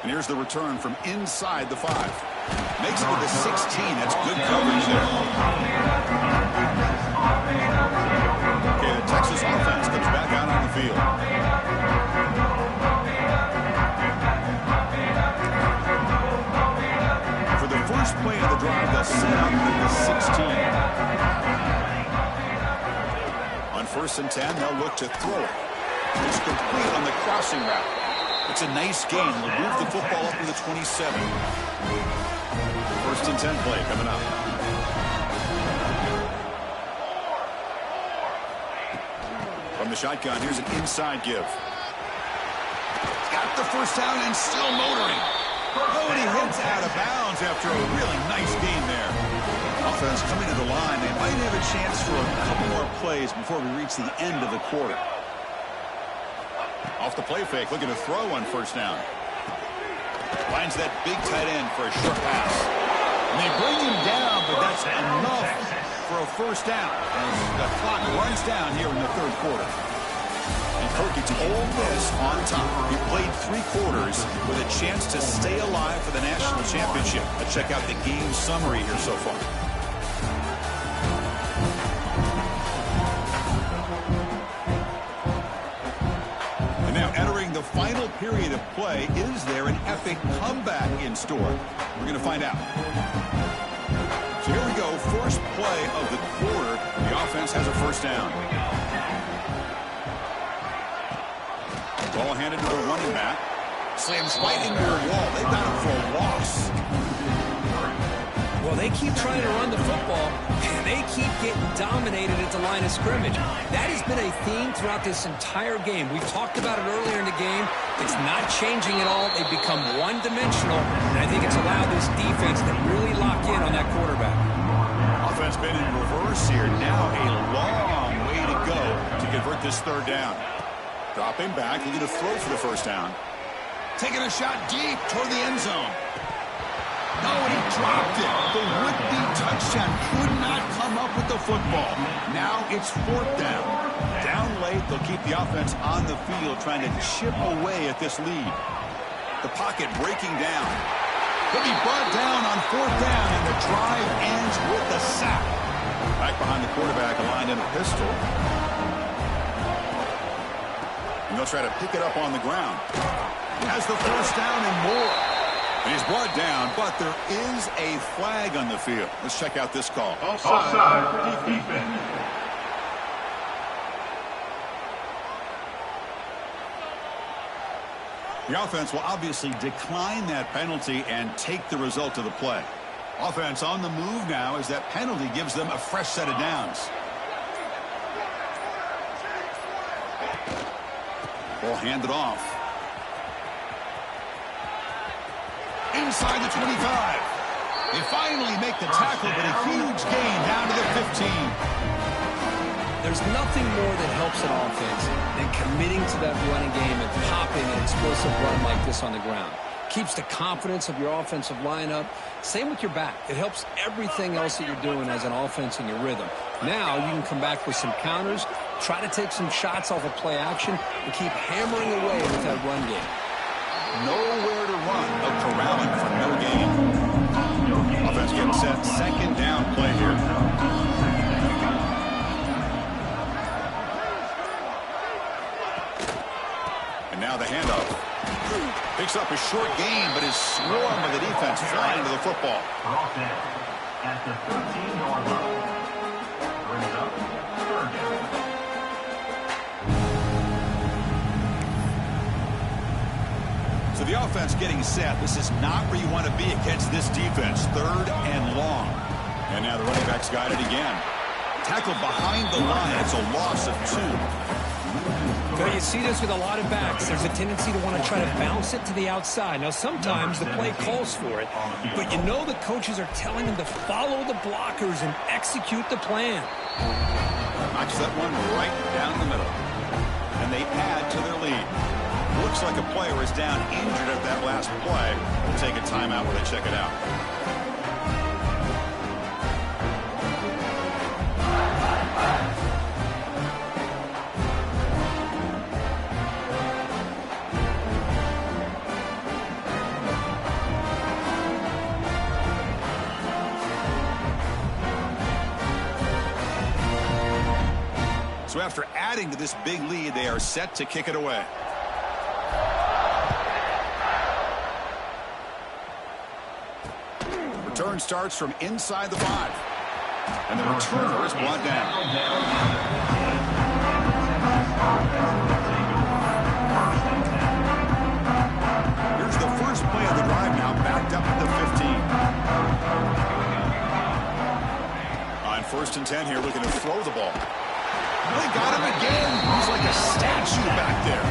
And here's the return from inside the 5. Makes it to the 16. That's good coverage there. Okay, the Texas offense comes back out on the field. For the first play of the drive, they'll set up at the 16. On 1st and 10, they'll look to throw it. It's complete on the crossing route. It's a nice gain. They'll move the football up to the 27. 1st and 10 play coming up. From the shotgun, here's an inside give. Got the first down and still motoring. Oh, and he hits out of bounds after a really nice gain there. Offense coming to the line. They might have a chance for a couple more plays before we reach the end of the quarter. Off the play fake, looking to throw on 1st down. Finds that big tight end for a short pass. And they bring him down, but that's enough for a 1st down as the clock runs down here in the 3rd quarter. And Kirk, it's Ole Miss on top. He played 3 quarters with a chance to stay alive for the national championship. Let's check out the game summary here so far. The final period of play, is there an epic comeback in store? We're going to find out. So here we go, first play of the quarter. The offense has a 1st down. Ball handed to the running back. Slams right into a wall. They got him for a loss. Well, they keep trying to run the football, and they keep getting dominated at the line of scrimmage. That has been a theme throughout this entire game. We've talked about it earlier in the game. It's not changing at all. They've become one-dimensional, and I think it's allowed this defense to really lock in on that quarterback. Offense been in reverse here. Now a long way to go to convert this 3rd down. Dropping back, looking to throw for the 1st down. Taking a shot deep toward the end zone. No, and he dropped it. The would-be touchdown could not come up with the football. Now it's 4th down. Down late, they'll keep the offense on the field trying to chip away at this lead. The pocket breaking down. He'll be brought down on 4th down, and the drive ends with a sack. Back behind the quarterback, aligned in a pistol. And they'll try to pick it up on the ground. Has the 1st down and more. And he's brought down, but there is a flag on the field. Let's check out this call. Offside, defense. The offense will obviously decline that penalty and take the result of the play. Offense on the move now as that penalty gives them a fresh set of downs. Ball handed off. Inside the 25. They finally make the tackle, but a huge gain down to the 15. There's nothing more that helps an offense than committing to that running game and popping an explosive run like this on the ground. Keeps the confidence of your offensive lineup. Same with your back. It helps everything else that you're doing as an offense in your rhythm. Now you can come back with some counters, try to take some shots off of play action, and keep hammering away with that run game. Nowhere to run, but corralling for no gain. Offense getting set. 2nd down play here. And now the handoff. Picks up a short gain, but is swarmed by the defense flying to the football. Brought down at the 13-yard line. Brings up 3rd down. So the offense getting set. This is not where you want to be against this defense. 3rd and long. And now the running back's got it again. Tackled behind the line. It's a loss of 2. But you see this with a lot of backs. There's a tendency to want to try to bounce it to the outside. Now, sometimes the play calls for it, but you know the coaches are telling them to follow the blockers and execute the plan. Knocks that one right down the middle. And they add to their lead. Looks like a player is down injured at that last play. We'll take a timeout while they check it out. So after adding to this big lead, they are set to kick it away. Return starts from inside the 5. And the returner is brought down. Here's the first play of the drive now, backed up at the 15. On 1st and 10 here, looking to throw the ball. They got him again. He's like a statue back there.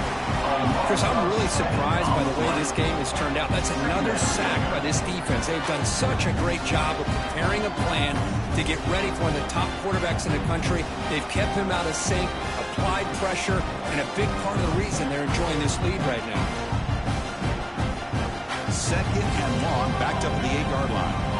Chris, I'm really surprised by the way this game has turned out. That's another sack by this defense. They've done such a great job of preparing a plan to get ready for one of the top quarterbacks in the country. They've kept him out of sync, applied pressure, and a big part of the reason they're enjoying this lead right now. 2nd and long, backed up at the 8-yard line.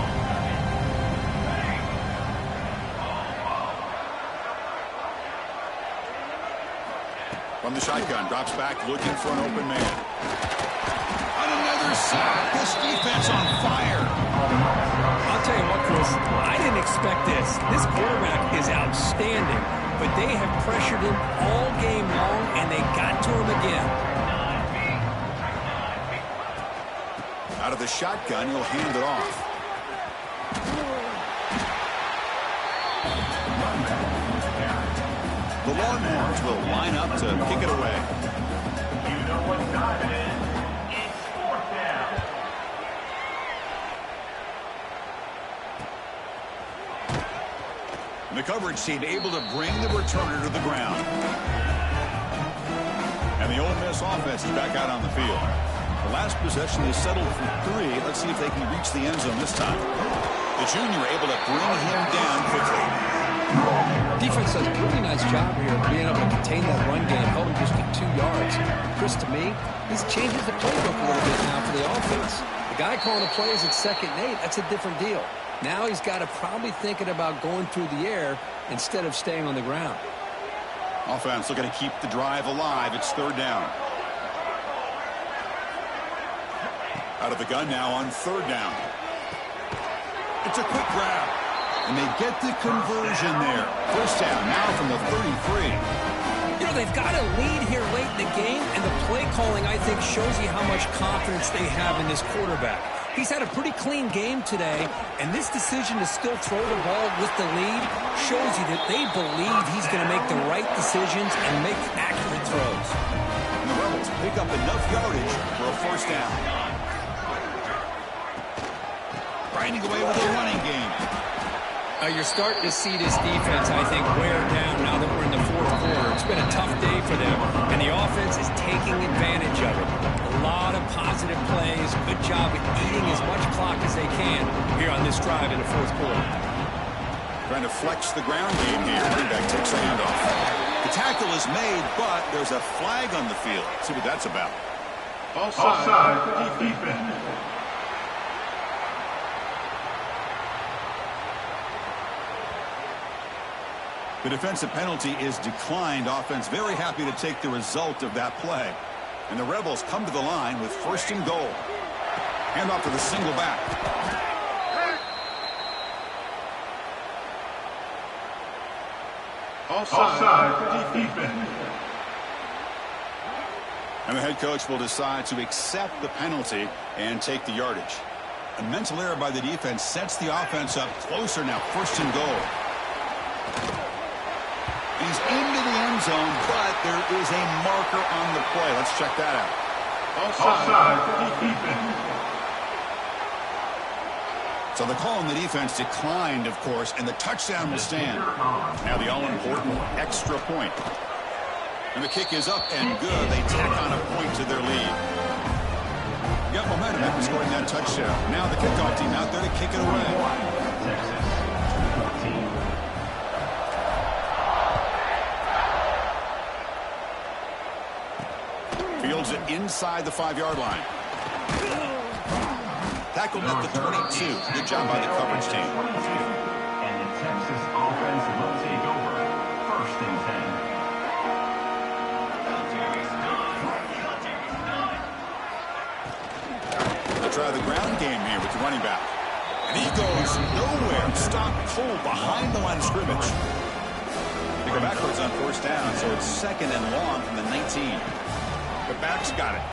From the shotgun, drops back, looking for an open man. On another sack, this defense on fire. I'll tell you what, Chris, I didn't expect this. This quarterback is outstanding, but they have pressured him all game long, and they got to him again. Out of the shotgun, he'll hand it off. The Longhorns will line up to kick it away. You know what time it is. It's 4th down. And the coverage team able to bring the returner to the ground. And the Ole Miss offense is back out on the field. The last possession is settled for 3. Let's see if they can reach the end zone this time. The junior able to bring him down quickly. Defense does a really nice job here of being able to contain that run game, held him just to 2 yards. Chris, to me, this changes the playbook a little bit now for the offense. The guy calling the plays at 2nd and 8, that's a different deal. Now he's got to probably thinking about going through the air instead of staying on the ground. Offense looking to keep the drive alive. It's 3rd down. Out of the gun now on 3rd down. It's a quick grab. And they get the conversion there. 1st down now from the 33. You know, they've got a lead here late in the game, and the play calling, I think, shows you how much confidence they have in this quarterback. He's had a pretty clean game today, and this decision to still throw the ball with the lead shows you that they believe he's going to make the right decisions and make accurate throws. And the Rebels pick up enough yardage for a 1st down. Grinding away with a running game. You're starting to see this defense, I think, wear down now that we're in the 4th quarter. It's been a tough day for them, and the offense is taking advantage of it. A lot of positive plays. Good job at eating as much clock as they can here on this drive in the 4th quarter. Trying to flex the ground game here. Running back takes a handoff. The tackle is made, but there's a flag on the field. Let's see what that's about. Offside. Defense. The defensive penalty is declined. Offense very happy to take the result of that play. And the Rebels come to the line with 1st and goal. Hand off to the single back. Offside. Defense. And the head coach will decide to accept the penalty and take the yardage. A mental error by the defense sets the offense up closer now. 1st and goal. He's into the end zone, but there is a marker on the play. Let's check that out. Offside. Defense. So the call on the defense declined, of course, and the touchdown will stand. Now the all-important extra point. And the kick is up and good. They tack on a point to their lead. Got momentum after scoring that touchdown. Now the kickoff team out there to kick it away. Fields it inside the 5-yard line. Tackled at the 22. Good job by the coverage team. And the Texas offense will take over. 1st and 10. They'll try the ground game here with the running back. And he goes nowhere. Stopped cold behind the line of scrimmage. They go backwards on 1st down, so it's 2nd and long from the 19. The back's got it.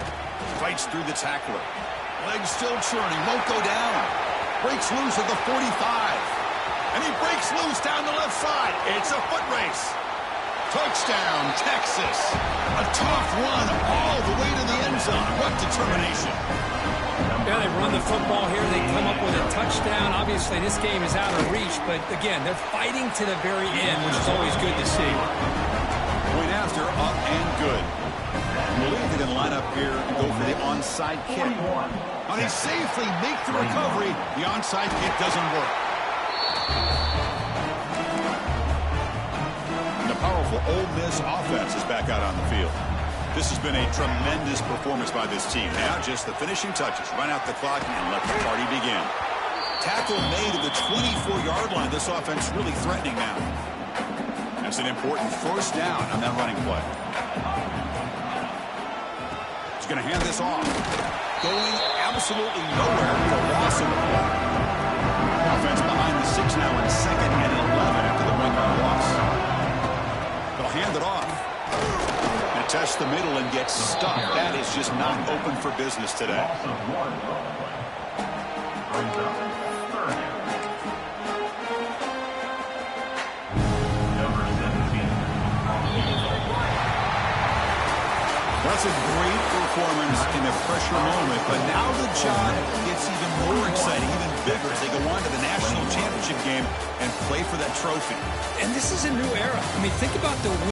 Fights through the tackler. Legs still churning, won't go down. Breaks loose at the 45. And he breaks loose down the left side. It's a foot race. Touchdown, Texas. A tough run all the way to the end zone. What determination. Yeah, they run the football here. They come up with a touchdown. Obviously, this game is out of reach, but again, they're fighting to the very end, which is always good to see. Point after, up and good. I believe they're going to line up here and go for the onside kick. And they safely make the recovery. The onside kick doesn't work. The powerful Ole Miss offense is back out on the field. This has been a tremendous performance by this team. Now just the finishing touches. Run out the clock and let the party begin. Tackle made at the 24-yard line. This offense really threatening now. That's an important first down on that running play. He's going to hand this off. Going absolutely nowhere with a loss of the ball. Offense behind the 6 now in 2nd and 11 after the 1-yard loss. They'll hand it off. And test the middle and get stuck. That is just not open for business today. That's a great performance in a pressure moment, but now the job gets even more exciting, even bigger as they go on to the national championship game and play for that trophy. And this is a new era. I mean, think about the